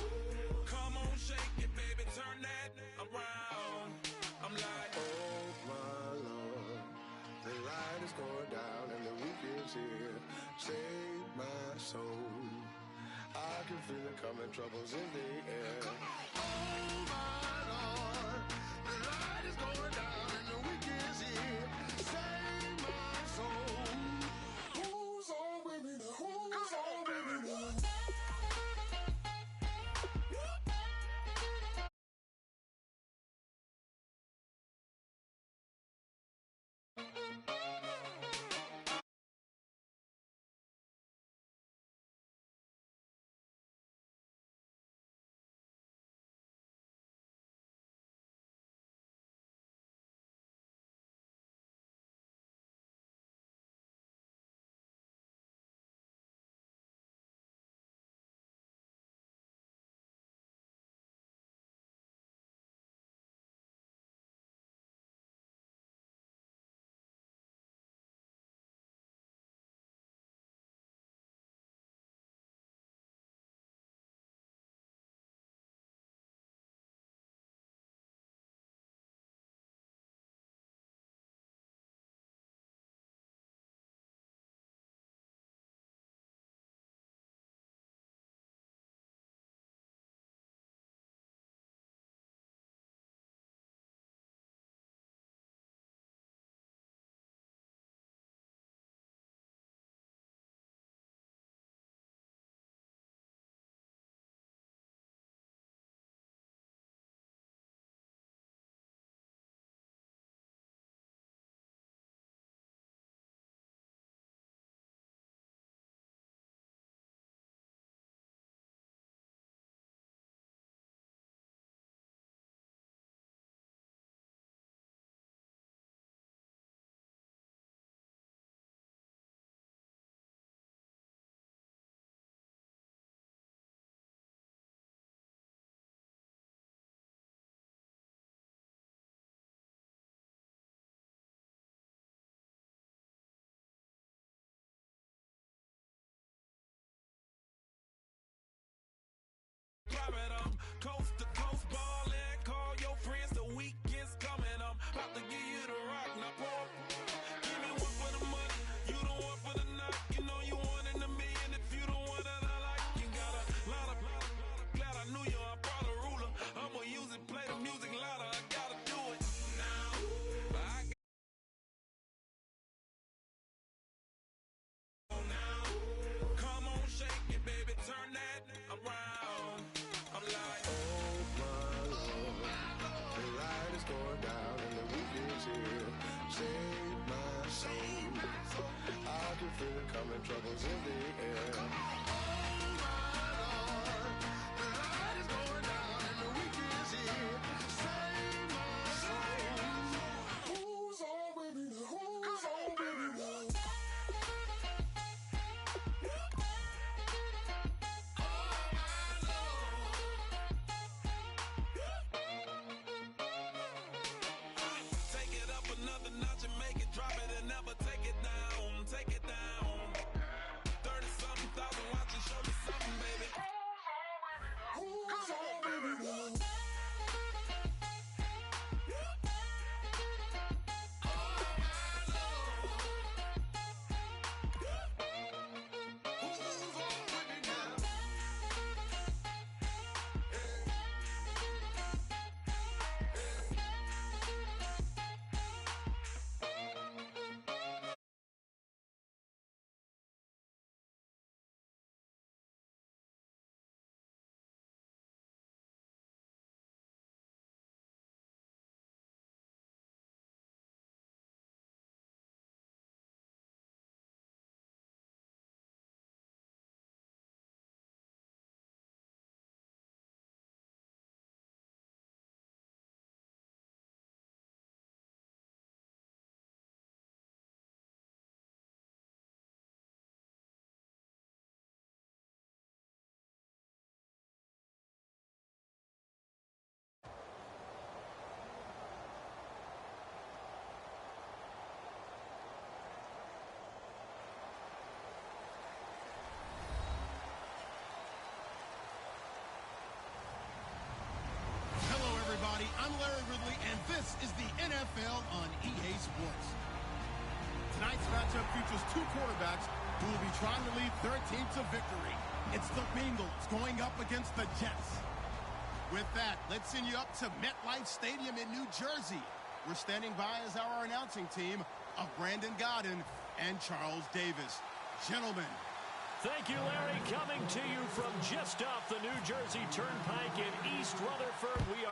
come on, shake it, baby, turn that around. I'm like, oh my Lord. The light is going down and the weekend's here. Save my soul. I can feel it coming, troubles in the air. Oh my Lord, the light is going down and the weekend's here. Save my soul. Who's all with me now? Who's all with me now? I'm Larry Ridley, and this is the NFL on EA Sports. Tonight's matchup features two quarterbacks who will be trying to lead their team to victory. It's the Bengals going up against the Jets. With that, let's send you up to MetLife Stadium in New Jersey. We're standing by as our announcing team of Brandon Godden and Charles Davis. Gentlemen. Thank you, Larry. Coming to you from just off the New Jersey Turnpike in East Rutherford, we are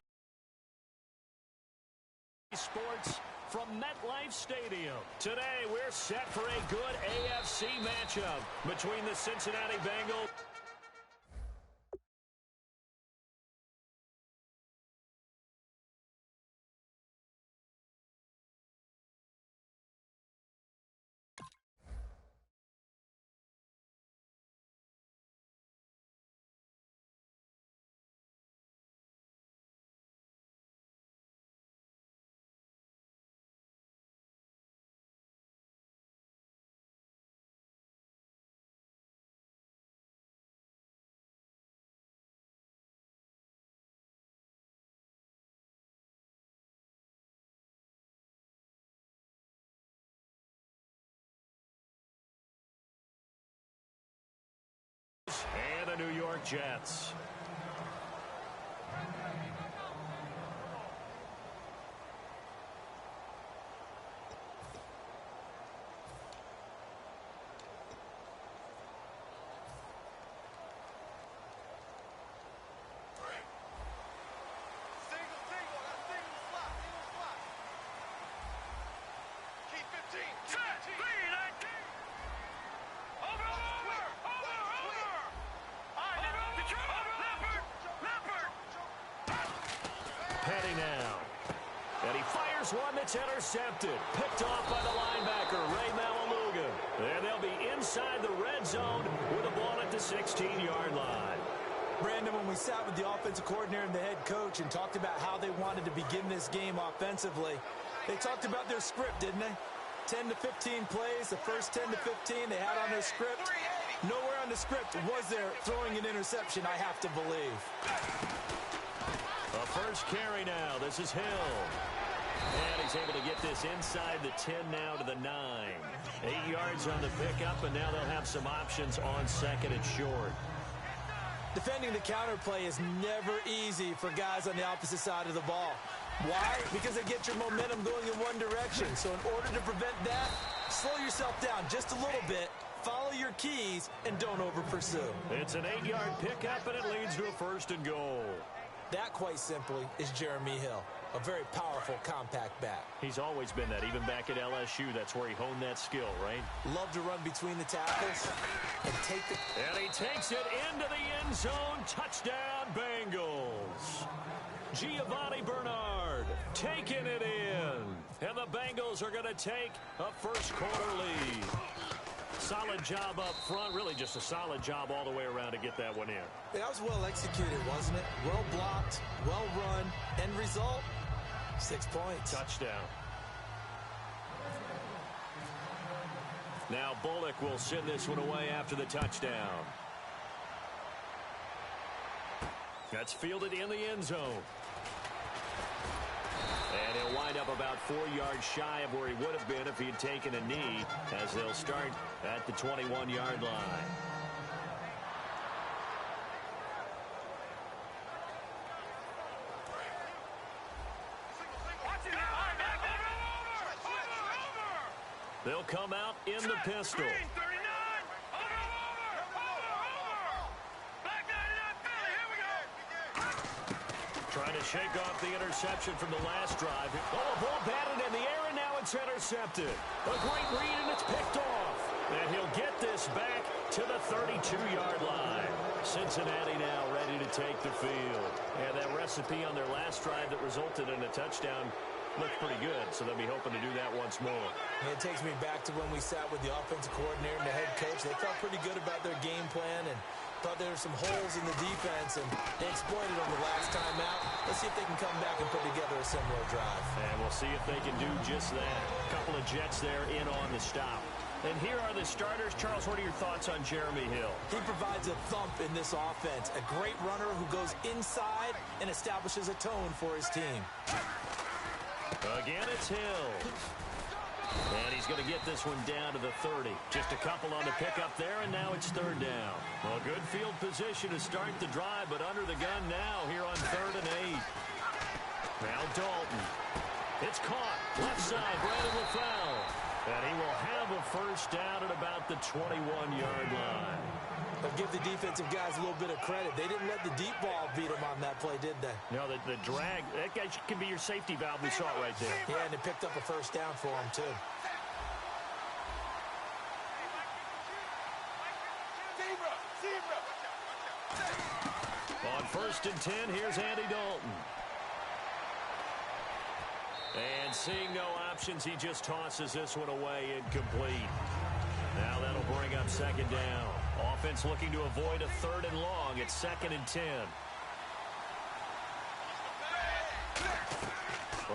Sports from MetLife Stadium. Today, we're set for a good AFC matchup between the Cincinnati Bengals and the New York Jets. Heading now. And he fires one that's intercepted. Picked off by the linebacker, Ray Malaluga. And they'll be inside the red zone with the ball at the 16-yard line. Brandon, when we sat with the offensive coordinator and the head coach and talked about how they wanted to begin this game offensively, they talked about their script, didn't they? 10 to 15 plays, the first 10 to 15 they had on their script. Nowhere on the script was there throwing an interception, I have to believe. A first carry now. This is Hill. And he's able to get this inside the 10 now to the 9. 8 yards on the pickup, and now they'll have some options on second and short. Defending the counterplay is never easy for guys on the opposite side of the ball. Why? Because they get your momentum going in one direction. So in order to prevent that, slow yourself down just a little bit, follow your keys, and don't over-pursue. It's an 8-yard pickup, and it leads to a first and goal. That, quite simply, is Jeremy Hill, a very powerful, compact back. He's always been that. Even back at LSU, that's where he honed that skill, right? Love to run between the tackles and take the... And he takes it into the end zone. Touchdown, Bengals. Giovanni Bernard taking it in. And the Bengals are going to take a first-quarter lead. Solid job up front, really just a solid job all the way around to get that one in. Yeah, that was well executed, wasn't it? Well blocked, well run. End result, 6 points. Touchdown. Now Bullock will send this one away after the touchdown. That's fielded in the end zone. And he'll wind up about 4 yards shy of where he would have been if he had taken a knee, as they'll start at the 21-yard line. They'll come out in the pistol. Trying to shake off the interception from the last drive. Oh, a ball batted in the air, and now it's intercepted. A great read, and it's picked off. And he'll get this back to the 32-yard line. Cincinnati now ready to take the field. And that recipe on their last drive that resulted in a touchdown looked pretty good, so they'll be hoping to do that once more. And it takes me back to when we sat with the offensive coordinator and the head coach. They felt pretty good about their game plan and thought there were some holes in the defense, and they exploited them the last time out. Let's see if they can come back and put together a similar drive. And we'll see if they can do just that. A couple of Jets there in on the stop. And here are the starters. Charles, what are your thoughts on Jeremy Hill? He provides a thump in this offense. A great runner who goes inside and establishes a tone for his team. Again, it's Hill. And he's going to get this one down to the 30. Just a couple on the pickup there, and now it's third down. Well, good field position to start the drive, but under the gun now here on 3rd and 8. Now Dalton. It's caught. Left side, Brandon LaFell. And he will have a first down at about the 21-yard line. But give the defensive guys a little bit of credit. They didn't let the deep ball beat them on that play, did they? No, the drag, that guy can be your safety valve. We saw it right there. Yeah, and they picked up a first down for him, too. On 1st and 10, here's Andy Dalton. And seeing no options, he just tosses this one away, incomplete. Now that'll bring up 2nd down. Offense looking to avoid a 3rd and long. It's 2nd and 10.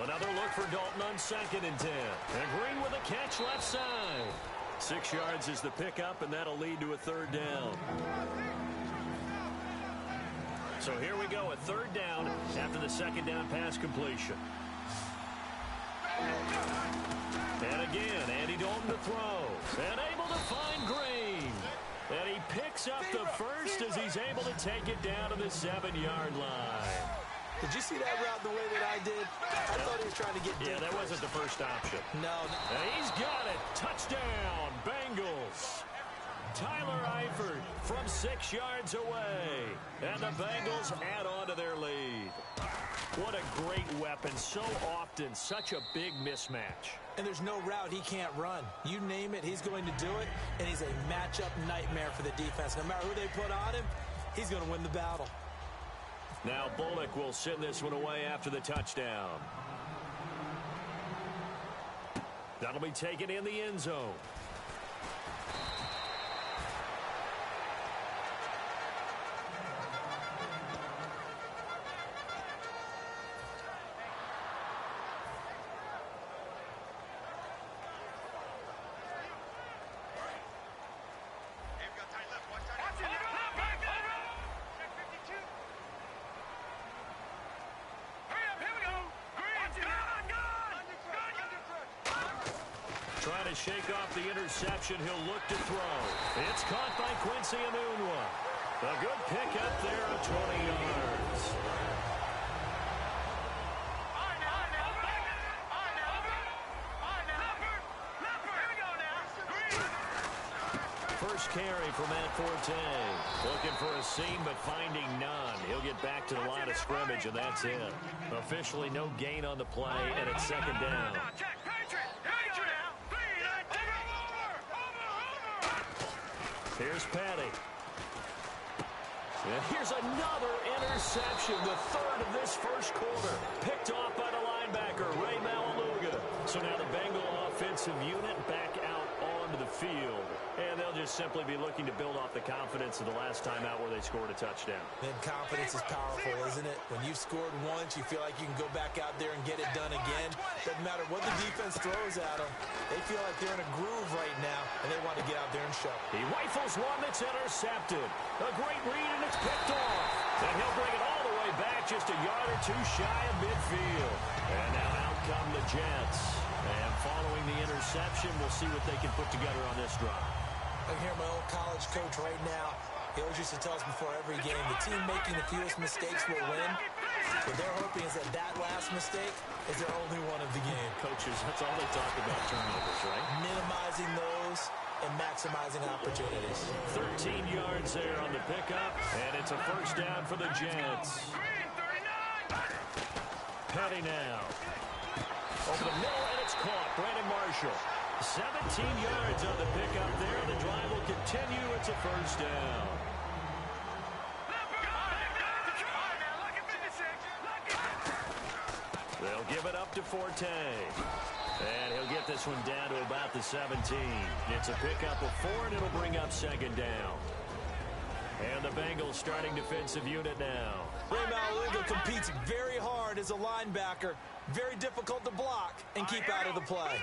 Another look for Dalton on 2nd and 10. And Green with a catch left side. 6 yards is the pickup, and that'll lead to a 3rd down. So here we go, a 3rd down after the 2nd down pass completion. And again, Andy Dalton to throw. And able to find Green. And he picks up the first as he's able to take it down to the 7-yard line. Did you see that route the way that I did? I thought he was trying to get deep. Yeah, that wasn't the first option. No. And he's got it. Touchdown, Bengals. Tyler Eifert from 6 yards away. And the Bengals add on to their lead. What a great weapon. So often, such a big mismatch. And there's no route he can't run. You name it, he's going to do it. And he's a matchup nightmare for the defense. No matter who they put on him, he's going to win the battle. Now Bullock will send this one away after the touchdown. That'll be taken in the end zone. Trying to shake off the interception. He'll look to throw. It's caught by Quincy Enunwa. A good pickup there of 20 yards. First carry for Matt Forte. Looking for a seam, but finding none. He'll get back to the line of scrimmage, and that's it. Officially no gain on the play, and it's 2nd down. Here's Petty. And here's another interception, the 3rd of this first quarter. Picked off by the linebacker, Ray Maualuga. So now the Bengal offensive unit back out onto the field. And they'll just simply be looking to build off the confidence of the last time out where they scored a touchdown. And confidence is powerful, isn't it? When you've scored once, you feel like you can go back out there and get it done again. Doesn't matter what the defense throws at them. They feel like they're in a groove right now, and they want to get out there and show. He rifles one that's intercepted. A great read, and it's picked off. And he'll bring it all the way back just a yard or two shy of midfield. And now out come the Jets. And following the interception, we'll see what they can put together on this drive. I can hear my old college coach right now. He always used to tell us before every game, the team making the fewest mistakes will win. What they're hoping is that that last mistake is their only one of the game. Coaches, that's all they talk about, turnovers, right? Minimizing those and maximizing opportunities. 13 yards there on the pickup, and it's a first down for the Jets. Petty now. Over the middle, and it's caught. Brandon Marshall. 17 yards on the pickup there. The drive will continue. It's a first down. They'll give it up to Forte. And he'll get this one down to about the 17. It's a pickup of 4, and it'll bring up 2nd down. And the Bengals starting defensive unit now. Ray Maualuga competes very hard as a linebacker. Very difficult to block and keep out of the play.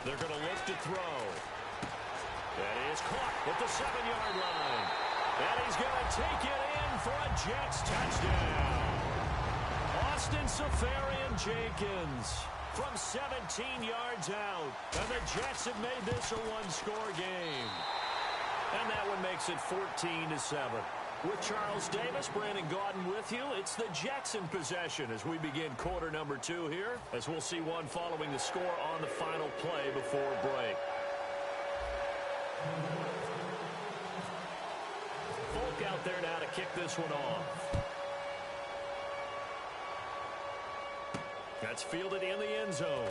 They're going to look to throw. That is caught at the 7-yard line. And he's going to take it in for a Jets touchdown. Austin Safarian-Jenkins from 17 yards out. And the Jets have made this a one-score game. And that one makes it 14-7. With Charles Davis, Brandon Gaudin with you. It's the Jets in possession as we begin quarter number 2 here, as we'll see one following the score on the final play before break. Folk out there now to kick this one off. That's fielded in the end zone.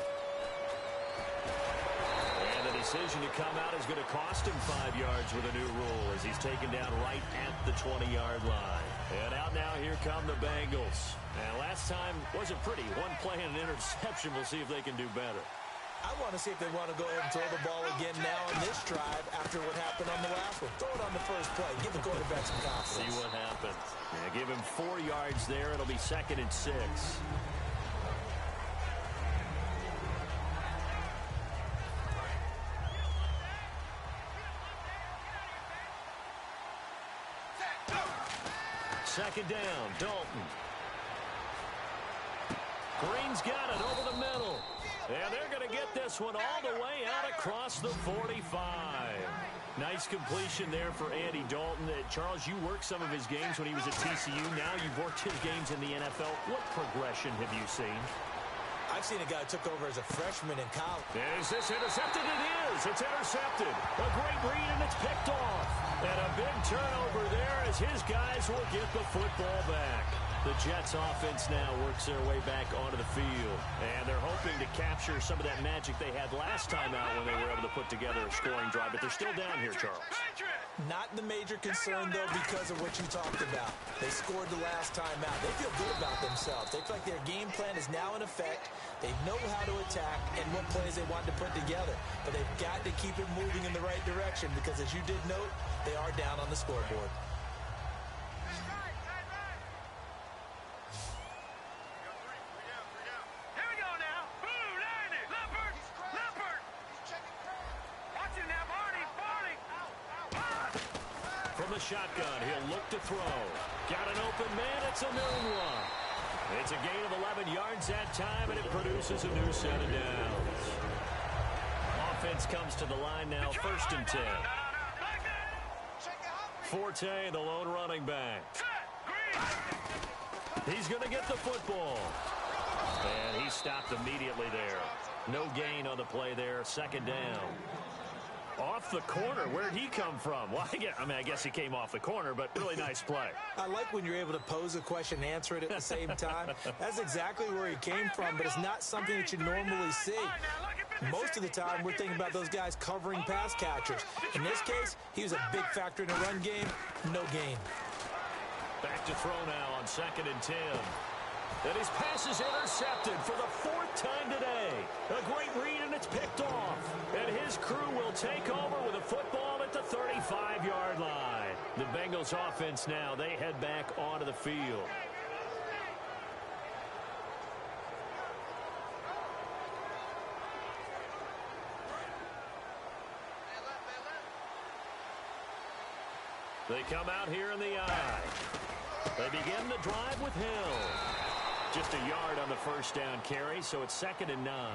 And the decision to come out is going to cost him 5 yards with a new rule as he's taken down right at the 20-yard line. And out now, here come the Bengals. And last time wasn't pretty. One play and an interception. We'll see if they can do better. I want to see if they want to go ahead and throw the ball again now on this drive after what happened on the last one. Throw it on the first play. Give the quarterback some confidence. See what happens. Yeah, give him 4 yards there. It'll be 2nd and 6. Second down, Dalton. Green's got it over the middle. And they're going to get this one all the way out across the 45. Nice completion there for Andy Dalton. Charles, you worked some of his games when he was at TCU. Now you've worked his games in the NFL. What progression have you seen? I've seen a guy who took over as a freshman in college. Is this intercepted? It is. It's intercepted. A great read, and it's picked off. And a big turnover there as his guys will get the football back. The Jets offense now works their way back onto the field. And they're hoping to capture some of that magic they had last time out when they were able to put together a scoring drive. But they're still down here, Charles. Not the major concern, though, because of what you talked about. They scored the last time out. They feel good about themselves. They feel like their game plan is now in effect. They know how to attack and what plays they want to put together. But they've got to keep it moving in the right direction because, as you did note, they are down on the scoreboard. Shotgun, he'll look to throw. Got an open man, it's a Nunwa. It's a gain of 11 yards that time, and it produces a new set of downs. Offense comes to the line now, 1st and 10. Forte, the lone running back. He's going to get the football. And he stopped immediately there. No gain on the play there, 2nd down. Off the corner. Where'd he come from? Well, I guess he came off the corner, but really nice play. I like when you're able to pose a question and answer it at the same time. That's exactly where he came from, but it's not something that you normally see. Most of the time, we're thinking about those guys covering pass catchers. In this case, he was a big factor in the run game. No gain. Back to throw now on 2nd and 10. And his pass is intercepted for the 4th time today. A great read, and it's picked off. And his crew will take over with a football at the 35-yard line. The Bengals offense now, they head back onto the field. They come out here in the eye. They begin the drive with Hill. Just a yard on the 1st down carry, so it's 2nd and 9.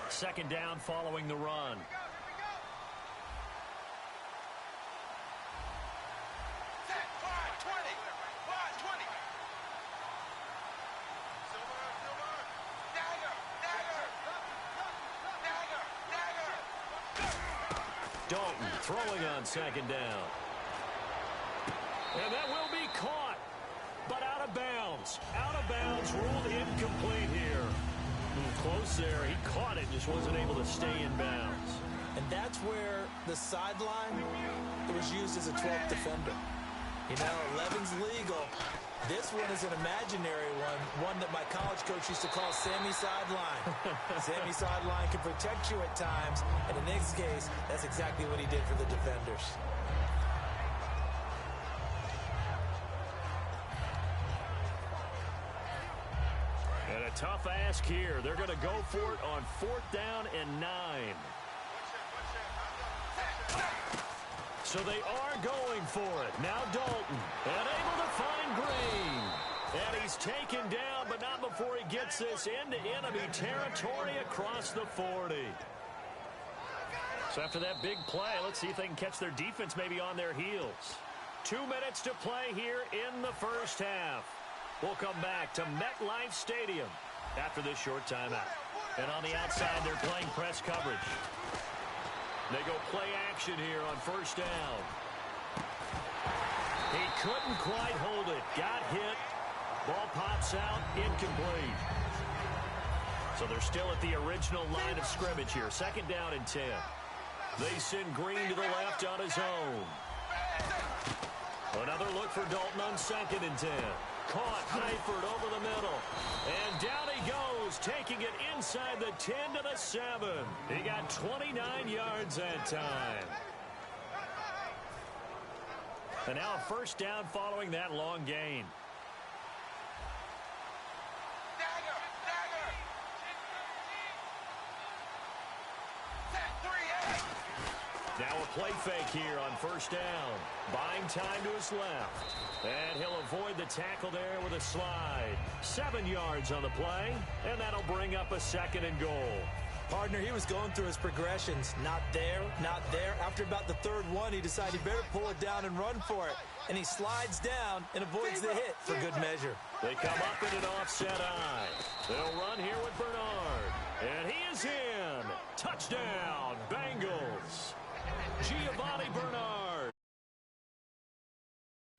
Second down following the run. Dalton throwing on 2nd down. And that will be caught, but out of bounds. Out of bounds, ruled incomplete here. Close there. He caught it, just wasn't able to stay in bounds. And that's where the sideline was used as a 12th defender. You know, 11's legal. This one is an imaginary one that my college coach used to call Sammy Sideline. Sammy Sideline can protect you at times, and in this case, that's exactly what he did for the defenders. Tough ask here. They're going to go for it on 4th down and 9. So they are going for it. Now Dalton, and able to find Green. And he's taken down, but not before he gets this into enemy territory across the 40. So after that big play, let's see if they can catch their defense maybe on their heels. 2 minutes to play here in the first half. We'll come back to MetLife Stadium after this short timeout. And on the outside, they're playing press coverage. They go play action here on 1st down. He couldn't quite hold it. Got hit. Ball pops out. Incomplete. So they're still at the original line of scrimmage here. 2nd down and 10. They send Green to the left on his own. Another look for Dalton on 2nd and 10. Caught Eifert over the middle. And down he goes, taking it inside the 10 to the 7. He got 29 yards that time. And now a 1st down following that long gain. Now a play fake here on 1st down. Buying time to his left. And he'll avoid the tackle there with a slide. 7 yards on the play, and that'll bring up a 2nd and goal. Partner, he was going through his progressions. Not there, not there. After about the 3rd one, he decided he better pull it down and run for it. And he slides down and avoids the hit for good measure. They come up in an offset eye. They'll run here with Bernard. And he is in. Touchdown, Bengals. Giovanni Bernard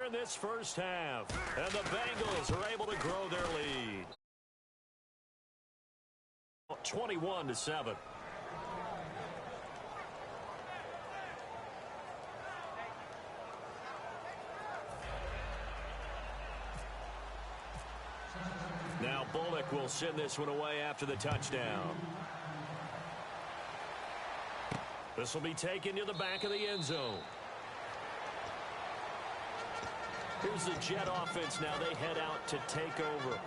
in this first half, and the Bengals are able to grow their lead. 21-7. Now Bullock will send this one away after the touchdown. This will be taken to the back of the end zone. Here's the Jet offense now. They head out to take over.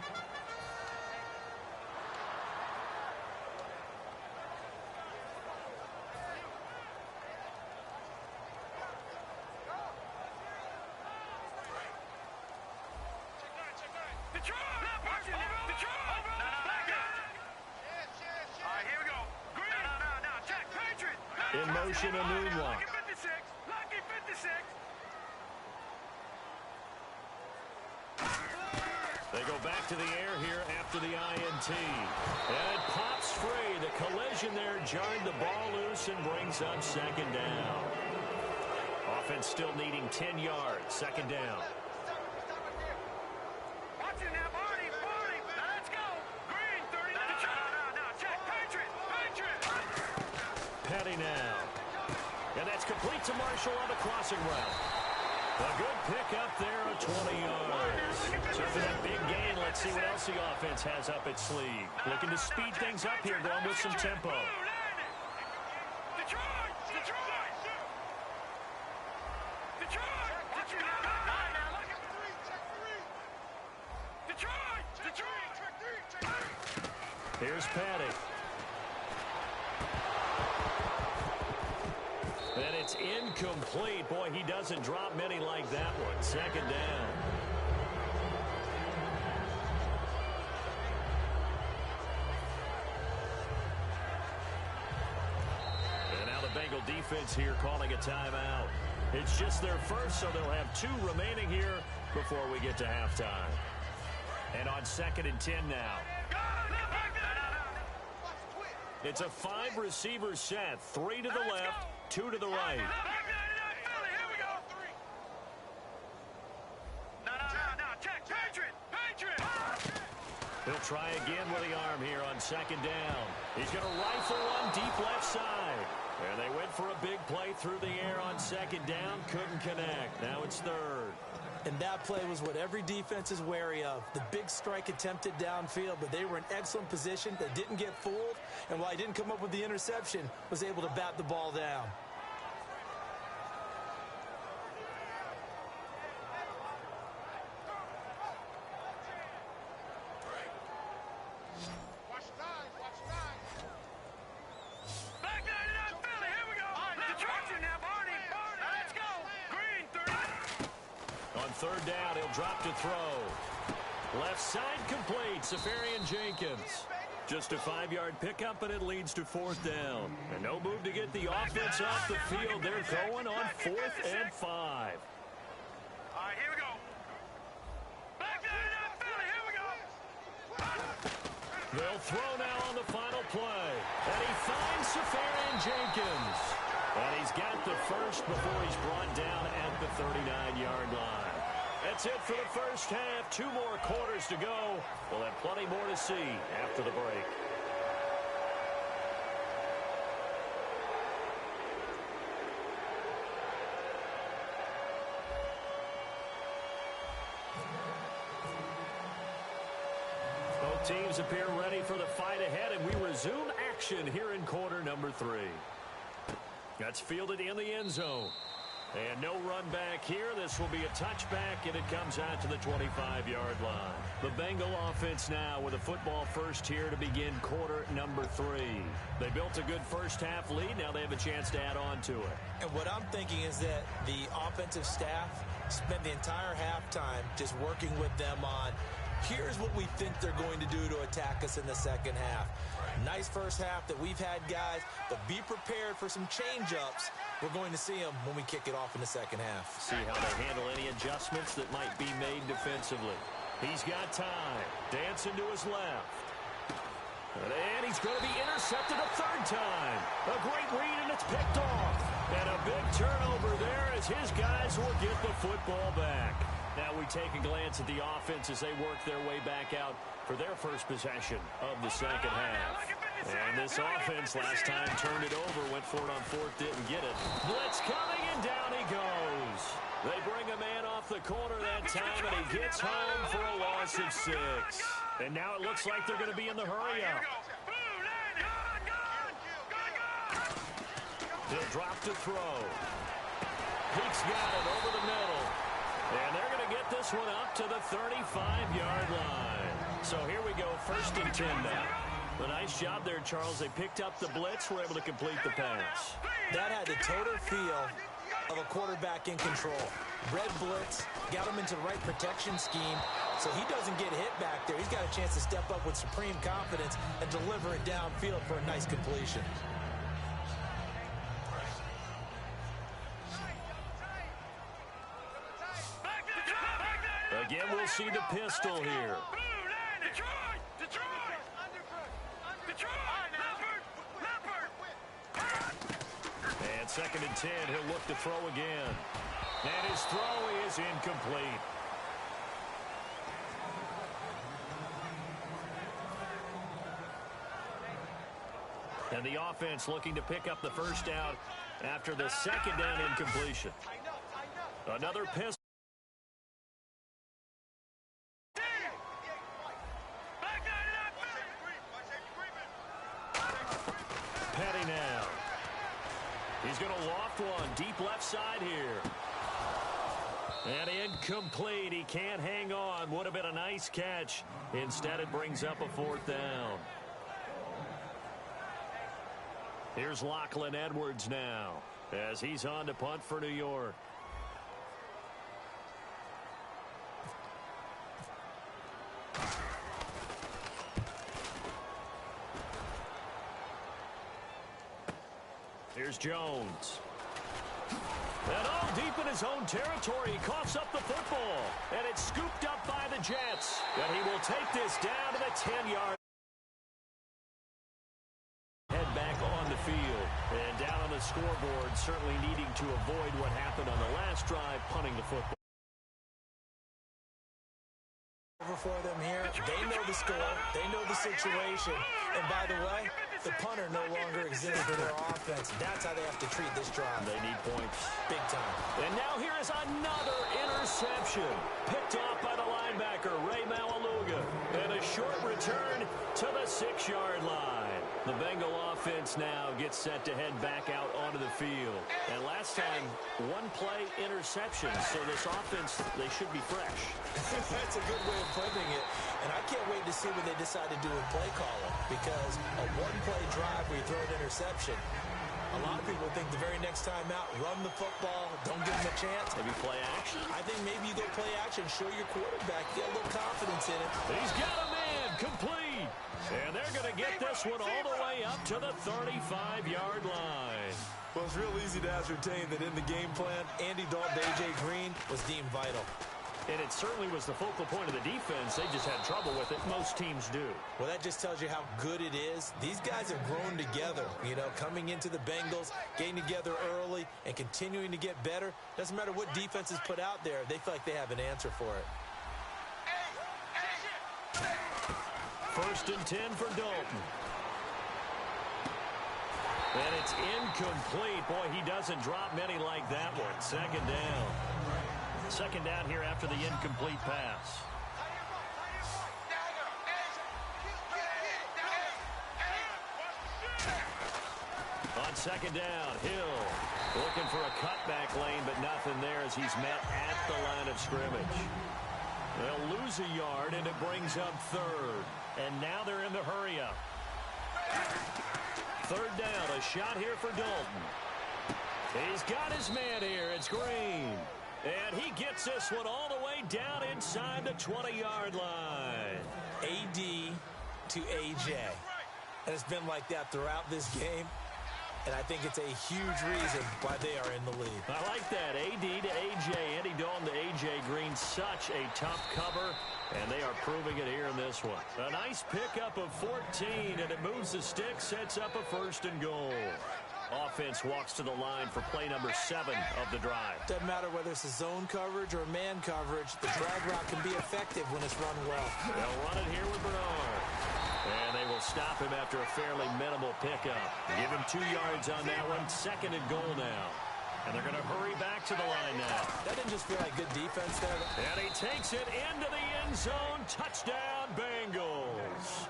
In motion, a moonwalk. Lucky 56. They go back to the air here after the INT. And it pops free. The collision there jarred the ball loose and brings up 2nd down. Offense still needing 10 yards. 2nd down. Watch it now, Barney. Now let's go. Green, 30. No, check. Patriot. Petty now. And that's complete to Marshall on the crossing route. A good pick up there of 20 yards. So for that big gain, let's see what else the offense has up its sleeve. Looking to speed things up here, going with some tempo. Here's Petty. And it's incomplete. Boy, he doesn't drop many like that one. 2nd down. And now the Bengal defense here calling a timeout. It's just their first, so they'll have 2 remaining here before we get to halftime. And on 2nd and 10 now. It's a 5-receiver set. 3 to the left, 2 to the right. He'll try again with the arm here on 2nd down. He's going to rifle one deep left side. And they went for a big play through the air on 2nd down. Couldn't connect. Now it's 3rd. And that play was what every defense is wary of. The big strike attempted downfield, but they were in excellent position. They didn't get fooled, and while he didn't come up with the interception, was able to bat the ball down. third down. He'll drop to throw. Left side complete. Safarian Jenkins. Just a 5-yard pickup, and it leads to fourth down. And no move to get the offense off the field. They're going on 4th and 5. All right, here we go. Back there, Philly, here we go. They'll throw now on the final play. And he finds Safarian Jenkins. And he's got the first before he's brought down at the 39-yard line. That's it for the first half. 2 more quarters to go. We'll have plenty more to see after the break. Both teams appear ready for the fight ahead, and we resume action here in quarter number 3. That's fielded in the end zone. And no run back here. This will be a touchback, and it comes out to the 25-yard line. The Bengal offense now with a football first here to begin quarter number 3. They built a good first-half lead. Now they have a chance to add on to it. And what I'm thinking is that the offensive staff spent the entire halftime just working with them on, here's what we think they're going to do to attack us in the second half. Nice first half that we've had, guys, but be prepared for some change-ups. We're going to see them when we kick it off in the second half. See how they handle any adjustments that might be made defensively. He's got time. Dancing to his left. And he's going to be intercepted a third time. A great read, and it's picked off. And a big turnover there as his guys will get the football back. Now we take a glance at the offense as they work their way back out for their first possession of the second half. And this offense last time turned it over, went for it on 4th, didn't get it. Blitz coming, and down he goes. They bring a man off the corner that time, and he gets home for a loss of 6. And now it looks like they're going to be in the hurry-up. He'll drop to throw. Peek's got it over the middle. And they're going to get this one up to the 35-yard line. So here we go, 1st and 10 now. A nice job there, Charles. They picked up the blitz, were able to complete the pass. That had the total feel of a quarterback in control. Red blitz, got him into the right protection scheme, so he doesn't get hit back there. He's got a chance to step up with supreme confidence and deliver it downfield for a nice completion. Again, we'll see the pistol here. And 2nd and 10, he'll look to throw again. And his throw is incomplete. And the offense looking to pick up the first down after the 2nd down incompletion. Another pistol. Petty now. He's going to loft one deep left side here. And incomplete. He can't hang on. Would have been a nice catch. Instead, it brings up a 4th down. Here's Lachlan Edwards now as he's on to punt for New York. Here's Jones. And deep in his own territory, he coughs up the football. And it's scooped up by the Jets. And he will take this down to the 10-yard. Head back on the field. And down on the scoreboard, certainly needing to avoid what happened on the last drive, punting the football. For them here, they know the score, they know the situation, and by the way, the punter no longer exists for their offense. That's how they have to treat this drive. They need points. Big time. And now here is another interception. Picked off by the linebacker, Ray Malaluga. And a short return to the 6-yard line. The Bengal offense now gets set to head back out onto the field. And last time, 1-play interception. So this offense, they should be fresh. That's a good way of putting it. And I can't wait to see what they decide to do with play calling. Because a 1-play drive where you throw an interception, A lot of people think the very next time out, run the football, don't give them a chance. Maybe play action. I think maybe you go play action, show your quarterback, get a little confidence in it. He's got a man, complete. And they're going to get this one all the way up to the 35-yard line. Well, it's real easy to ascertain that in the game plan, Andy Dalton to A.J. Green was deemed vital. And it certainly was the focal point of the defense. They just had trouble with it. Most teams do. Well, that just tells you how good it is. These guys have grown together, coming into the Bengals, getting together early, and continuing to get better. Doesn't matter what defense is put out there. They feel like they have an answer for it. 1st and 10 for Dalton. And it's incomplete. Boy, he doesn't drop many like that one. 2nd down. 2nd down here after the incomplete pass. On 2nd down, Hill looking for a cutback lane, but nothing there as he's met at the line of scrimmage. They'll lose a yard, and it brings up 3rd. And now they're in the hurry-up. 3rd down, a shot here for Dalton. He's got his man here. It's Green. And he gets this one all the way down inside the 20-yard line. A.D. to A.J. And it's been like that throughout this game. And I think it's a huge reason why they are in the lead. I like that. A.D. to A.J. Andy Dalton to A.J. Green. Such a tough cover. And they are proving it here in this one. A nice pickup of 14. And it moves the stick. Sets up a 1st and goal. Offense walks to the line for play number 7 of the drive. Doesn't matter whether it's a zone coverage or man coverage. The drag route can be effective when it's run well. They'll run it here with Bernard. And they will stop him after a fairly minimal pickup. Give him 2 yards on that one. 2nd and goal now. And they're going to hurry back to the line now. That didn't just feel like good defense there. And he takes it into the end zone. Touchdown, Bengals.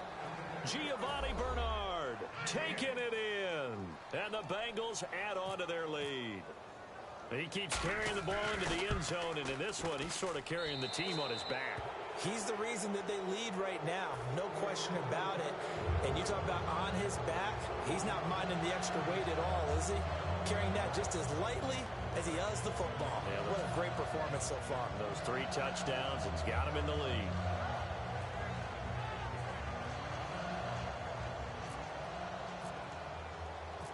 Giovanni Bernard taking it in. And the Bengals add on to their lead. He keeps carrying the ball into the end zone, and in this one, he's sort of carrying the team on his back. He's the reason that they lead right now. No question about it. And you talk about on his back, he's not minding the extra weight at all, is he? Carrying that just as lightly as he does the football. Yeah, what a great performance so far. Those 3 touchdowns, it's got him in the lead.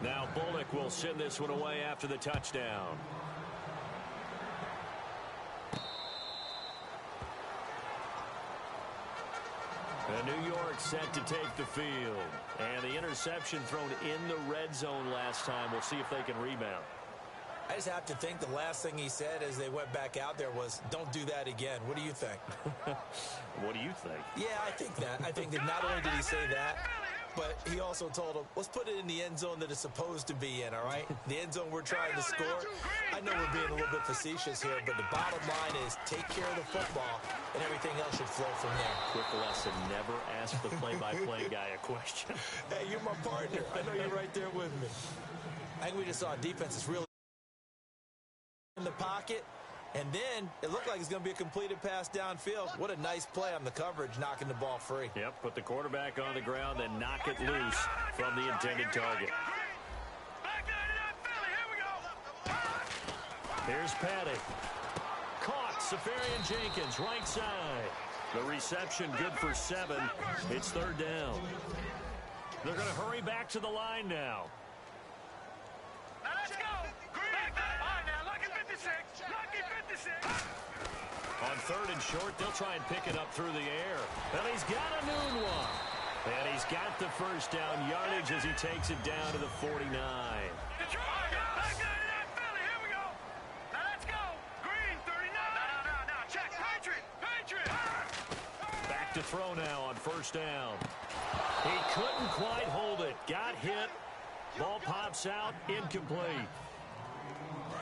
Now Bullock will send this one away after the touchdown. And New York set to take the field. And the interception thrown in the red zone last time. We'll see if they can rebound. I just have to think the last thing he said as they went back out there was, don't do that again. What do you think? What do you think? Yeah, I think that. I think that not only did he say that, but he also told him, let's put it in the end zone that it's supposed to be in, all right? The end zone we're trying to score. I know we're being a little bit facetious here, but the bottom line is take care of the football, and everything else should flow from there. Quick lesson, never ask the play-by-play guy a question. Hey, you're my partner. I know you're right there with me. I think we just saw a defense that's really in the pocket, and then it looked like it's going to be a completed pass downfield. What a nice play on the coverage, knocking the ball free. Yep, put the quarterback on the ground, then knock it loose from the intended target. Here's Patty. Caught, Safarian Jenkins, right side. The reception good for 7. It's 3rd down. They're going to hurry back to the line now. Now let's go. Back up. All right, now, lucky 56. Lucky 56. On 3rd and short, they'll try and pick it up through the air. And he's got a noon one. And he's got the 1st down yardage as he takes it down to the 49. Detroit, back up, Philly. Here we go. Now let's go. Green, 39. No. Check. Patriot. Back to throw now on 1st down. He couldn't quite hold it. Got hit. Ball pops out. Incomplete.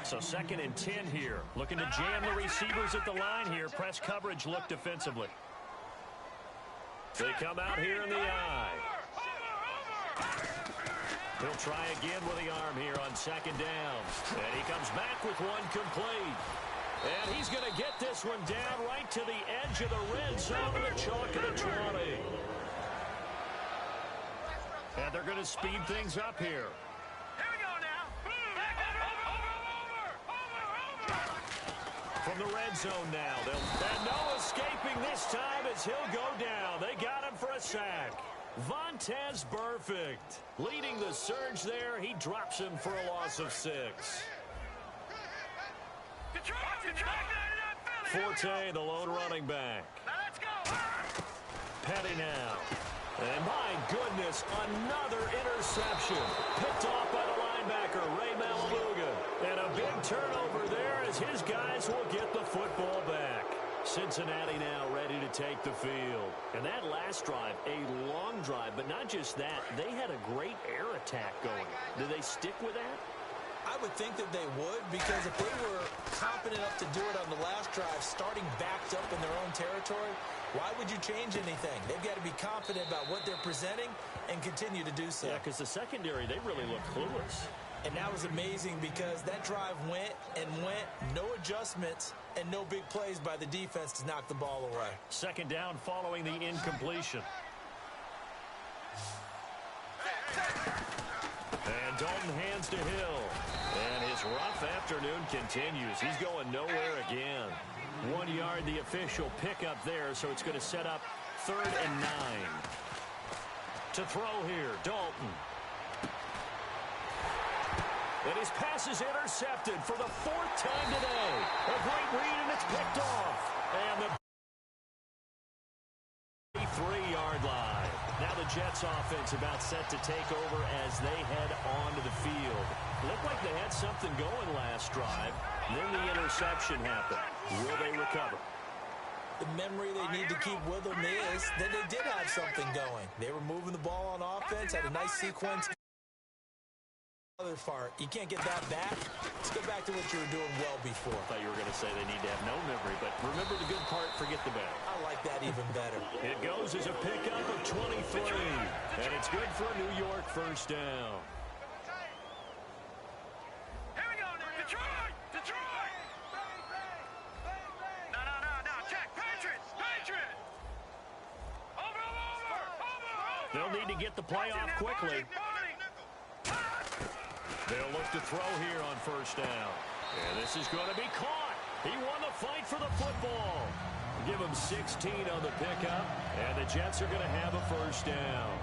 So 2nd and 10 here. Looking to jam the receivers at the line here. Press coverage look defensively. They come out here in the eye. He'll try again with the arm here on 2nd down. And he comes back with one complete. And he's going to get this one down right to the edge of the red zone of the chalk of the 20. And they're going to speed things up here. Here we go now. from the red zone now. And no escaping this time as he'll go down. They got him for a sack. Vontaze Burfict leading the surge there. He drops him for a loss of 6. Forte, the lone running back. Let's go. Petty now. And my goodness, another interception. Picked off by the linebacker, Ray Malaluga. And a big turnover there as his guys will get the football back. Cincinnati now ready to take the field. And that last drive, a long drive, but not just that. They had a great air attack going. Do they stick with that? I would think that they would, because if they were confident enough to do it on the last drive, starting backed up in their own territory, why would you change anything? They've got to be confident about what they're presenting and continue to do so. Yeah, because the secondary, they really look clueless. And that was amazing because that drive went and went, no adjustments, and no big plays by the defense to knock the ball away. Second down following the incompletion. And Dalton hands to Hill. And his rough afternoon continues. He's going nowhere again. 1 yard, the official pickup there, so it's going to set up 3rd and 9. To throw here, Dalton. And his pass is intercepted for the 4th time today. A great read, and it's picked off. And the 3-yard line. Now the Jets offense about set to take over as they head onto the field. Looked like they had something going last drive. Then the interception happened. Will they recover? The memory they need to keep with them is that they did have something going. They were moving the ball on offense, had a nice sequence. Other part, you can't get that back. Let's go back to what you were doing well before. I thought you were going to say they need to have no memory, but remember the good part, forget the bad. I like that even better. It goes as a pickup of 23, and it's good for a New York first down. Here we go, Detroit! Detroit! No. Check. Patriot! Over! They'll need to get the play off quickly. They'll look to throw here on first down. And this is going to be caught. He won the fight for the football. Give him 16 on the pickup, and the Jets are going to have a first down.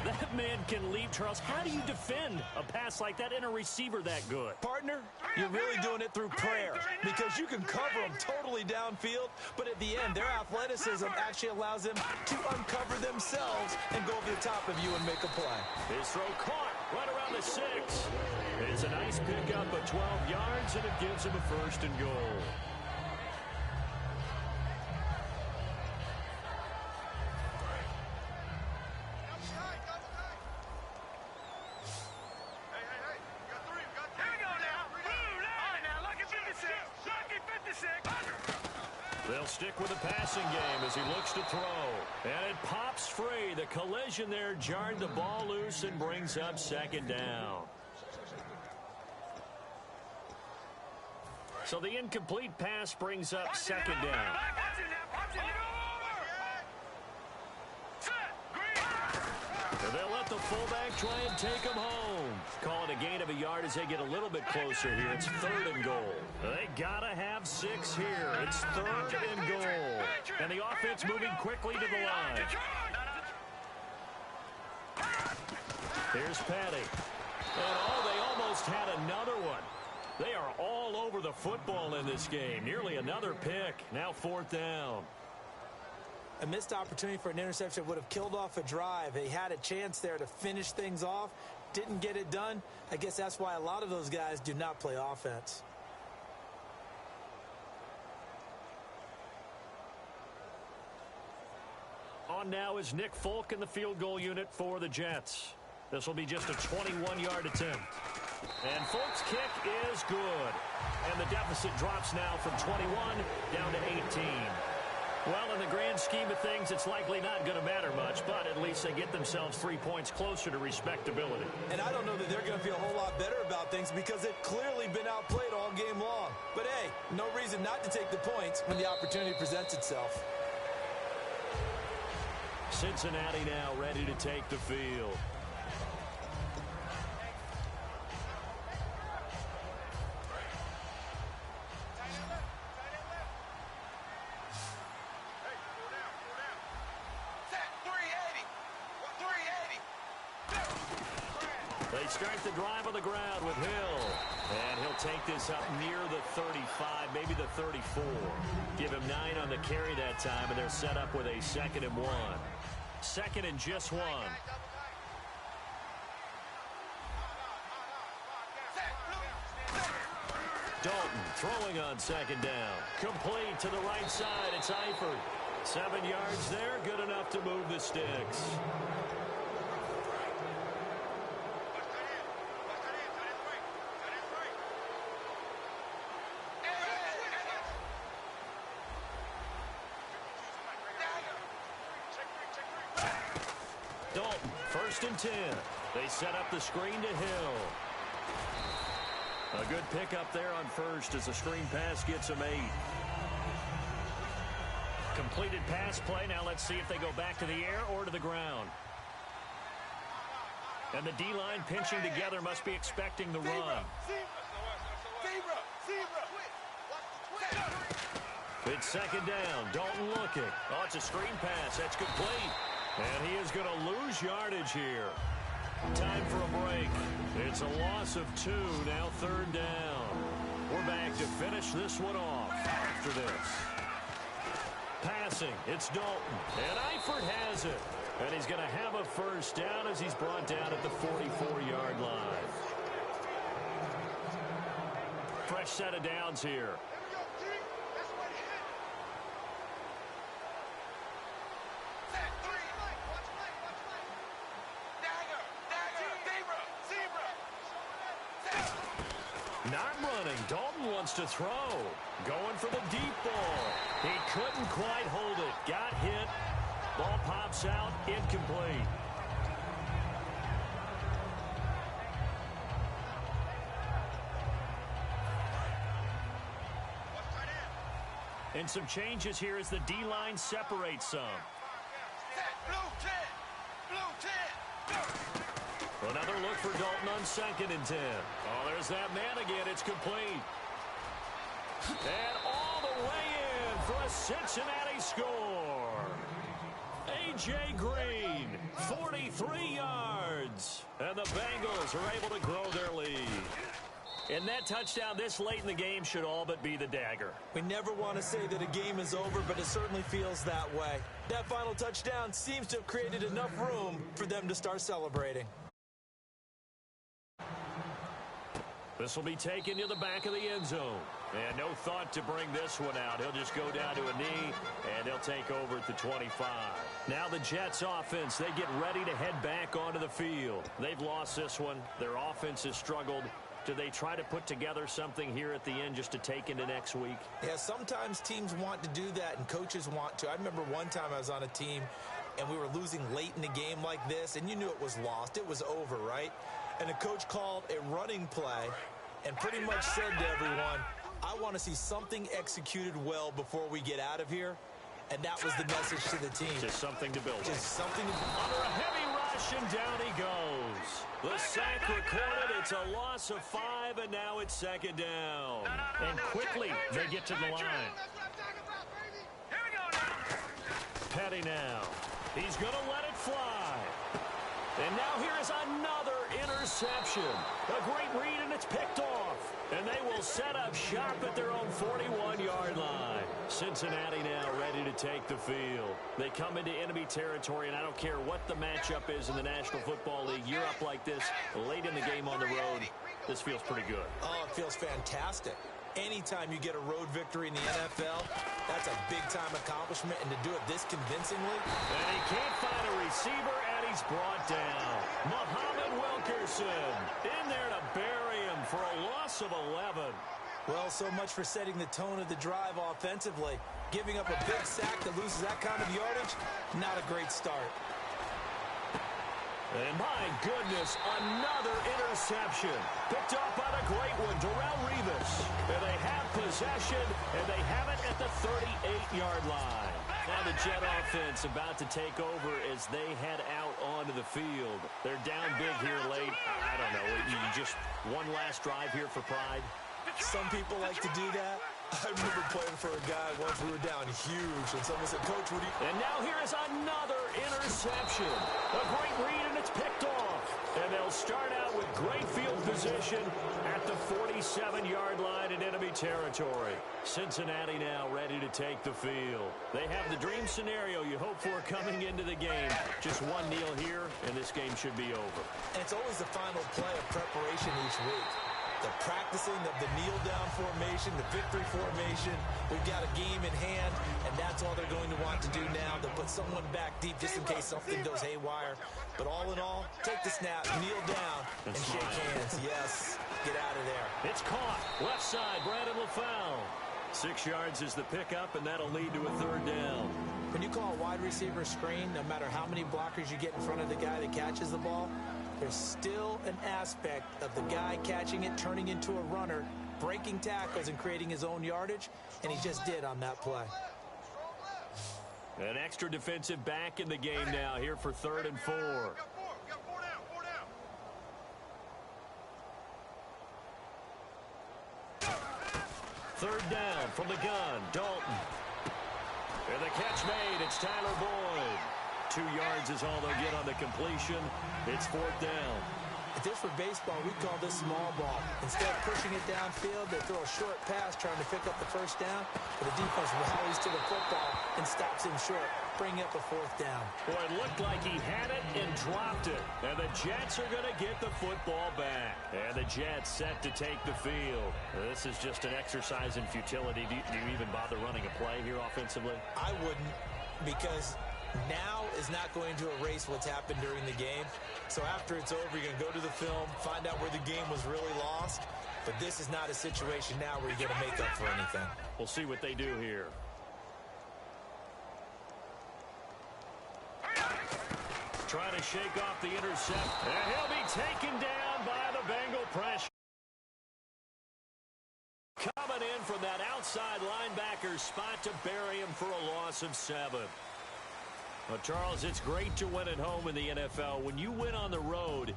That man can leap, Charles. How do you defend a pass like that and a receiver that good? Partner, you're really doing it through prayer because you can cover them totally downfield, but at the end, their athleticism actually allows them to uncover themselves and go over the top of you and make a play. His throw caught right around the 6. It's a nice pickup of 12 yards, and it gives him a 1st and goal. They'll stick with the passing game as he looks to throw. And it pops free. The collision there jarred the ball loose and brings up 2nd down. So the incomplete pass brings up 2nd down. They'll let the fullback try and take him home. Call it a gain of a yard as they get a little bit closer here. It's 3rd and goal. They gotta have 6 here. It's 3rd and goal. And the offense moving quickly to the line. Here's Petty. And they almost had another one. They are all over the football in this game. Nearly another pick. Now 4th down. A missed opportunity for an interception would have killed off a drive. They had a chance there to finish things off. Didn't get it done. I guess that's why a lot of those guys do not play offense. On now is Nick Folk in the field goal unit for the Jets. This will be just a 21-yard attempt. And Folk's kick is good. And the deficit drops now from 21 down to 18. Well, in the grand scheme of things, it's likely not going to matter much, but at least they get themselves 3 points closer to respectability. And I don't know that they're going to feel a whole lot better about things because they've clearly been outplayed all game long. But, hey, no reason not to take the points when the opportunity presents itself. Cincinnati now ready to take the field. They start the drive on the ground with Hill. And he'll take this up near the 35, maybe the 34. Give him 9 on the carry that time, and they're set up with a 2nd and 1. 2nd and just 1. Dalton throwing on 2nd down. Complete to the right side. It's Eifert. 7 yards there, good enough to move the sticks. Dalton, 1st and 10. They set up the screen to Hill. A good pickup there on 1st as the screen pass gets him 8. Completed pass play. Now let's see if they go back to the air or to the ground. And the D-line pinching together must be expecting the run. It's 2nd down. Dalton looking. Oh, it's a screen pass. That's complete. And he is going to lose yardage here. Time for a break. It's a loss of 2. Now 3rd down. We're back to finish this one off after this. Passing. It's Dalton. And Eifert has it. And he's going to have a 1st down as he's brought down at the 44-yard line. Fresh set of downs here. Not running. Dalton wants to throw. Going for the deep ball. He couldn't quite hold it. Got hit. Ball pops out. Incomplete. And some changes here as the D-line separates some. Another look for Dalton on 2nd and 10. Oh, there's that man again. It's complete. And all the way in for a Cincinnati score. A.J. Green, 43 yards. And the Bengals are able to grow their lead. And that touchdown this late in the game should all but be the dagger. We never want to say that a game is over, but it certainly feels that way. That final touchdown seems to have created enough room for them to start celebrating. This will be taken to the back of the end zone. And no thought to bring this one out. He'll just go down to a knee, and they'll take over at the 25. Now the Jets offense, they get ready to head back onto the field. They've lost this one. Their offense has struggled. Do they try to put together something here at the end just to take into next week? Yeah, sometimes teams want to do that, and coaches want to. I remember one time I was on a team, and we were losing late in the game like this, and you knew it was lost. It was over, right? And the coach called a running play and pretty much said to everyone, I want to see something executed well before we get out of here. And that was the message to the team. Just something to build. Just something to under a heavy rush, and down he goes. The sack recorded. It's a loss of 5, and now it's 2nd down. And quickly, they get to the line. Petty now. He's going to let it fly. And now here is another interception. A great read, and it's picked off. And they will set up shop at their own 41-yard line. Cincinnati now ready to take the field. They come into enemy territory, and I don't care what the matchup is in the National Football League. You're up like this late in the game on the road. This feels pretty good. Oh, it feels fantastic. Anytime you get a road victory in the NFL, that's a big-time accomplishment, and to do it this convincingly. And he can't find a receiver, and he's brought down. Muhammad Wilkerson in there to bury him for a loss of 11. Well, so much for setting the tone of the drive offensively. Giving up a big sack that loses that kind of yardage, not a great start. And my goodness, another interception. Picked off by the great one, Darrelle Revis. And they have possession, and they have it at the 38-yard line. Now the Jet offense about to take over as they head out onto the field. They're down big here late. I don't know, you just one last drive here for pride? Some people like to do that. I remember playing for a guy once we were down huge, and someone said, Coach, what do you... And now here is another interception. A great read, and it's picked off. And they'll start out with position at the 47-yard line in enemy territory. Cincinnati now ready to take the field. They have the dream scenario you hope for coming into the game. Just one kneel here, and this game should be over. And it's always the final play of preparation each week. The practicing of the kneel-down formation, the victory formation. We've got a game in hand, and that's all they're going to want to do now, to put someone back deep just in case something goes haywire. But all in all, take the snap, kneel down, and shake hands. Yes, get out of there. It's caught. Left side, Brandon LaFell. 6 yards is the pickup, and that'll lead to a third down. When you call a wide receiver screen, no matter how many blockers you get in front of the guy that catches the ball, there's still an aspect of the guy catching it, turning into a runner, breaking tackles and creating his own yardage, and he just did on that play. An extra defensive back in the game now here for 3rd and 4. Third down from the gun, Dalton. And the catch made, it's Tyler Boyd. 2 yards is all they'll get on the completion. It's 4th down. If this were baseball, we'd call this small ball. Instead of pushing it downfield, they throw a short pass trying to pick up the first down, but the defense rallies to the football and stops him short, bringing up a 4th down. Boy, it looked like he had it and dropped it. And the Jets are going to get the football back. And the Jets set to take the field. This is just an exercise in futility. Do you even bother running a play here offensively? I wouldn't, because now is not going to erase what's happened during the game. So after it's over, you're going to go to the film, find out where the game was really lost. But this is not a situation now where you're going to make up for anything. We'll see what they do here. Trying to shake off the intercept. And he'll be taken down by the Bengal pressure. Coming in from that outside linebacker spot to bury him for a loss of 7. Well, Charles, it's great to win at home in the NFL. When you win on the road,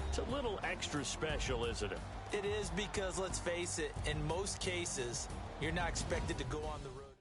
it's a little extra special, isn't it? It is, because let's face it, in most cases, you're not expected to go on the road.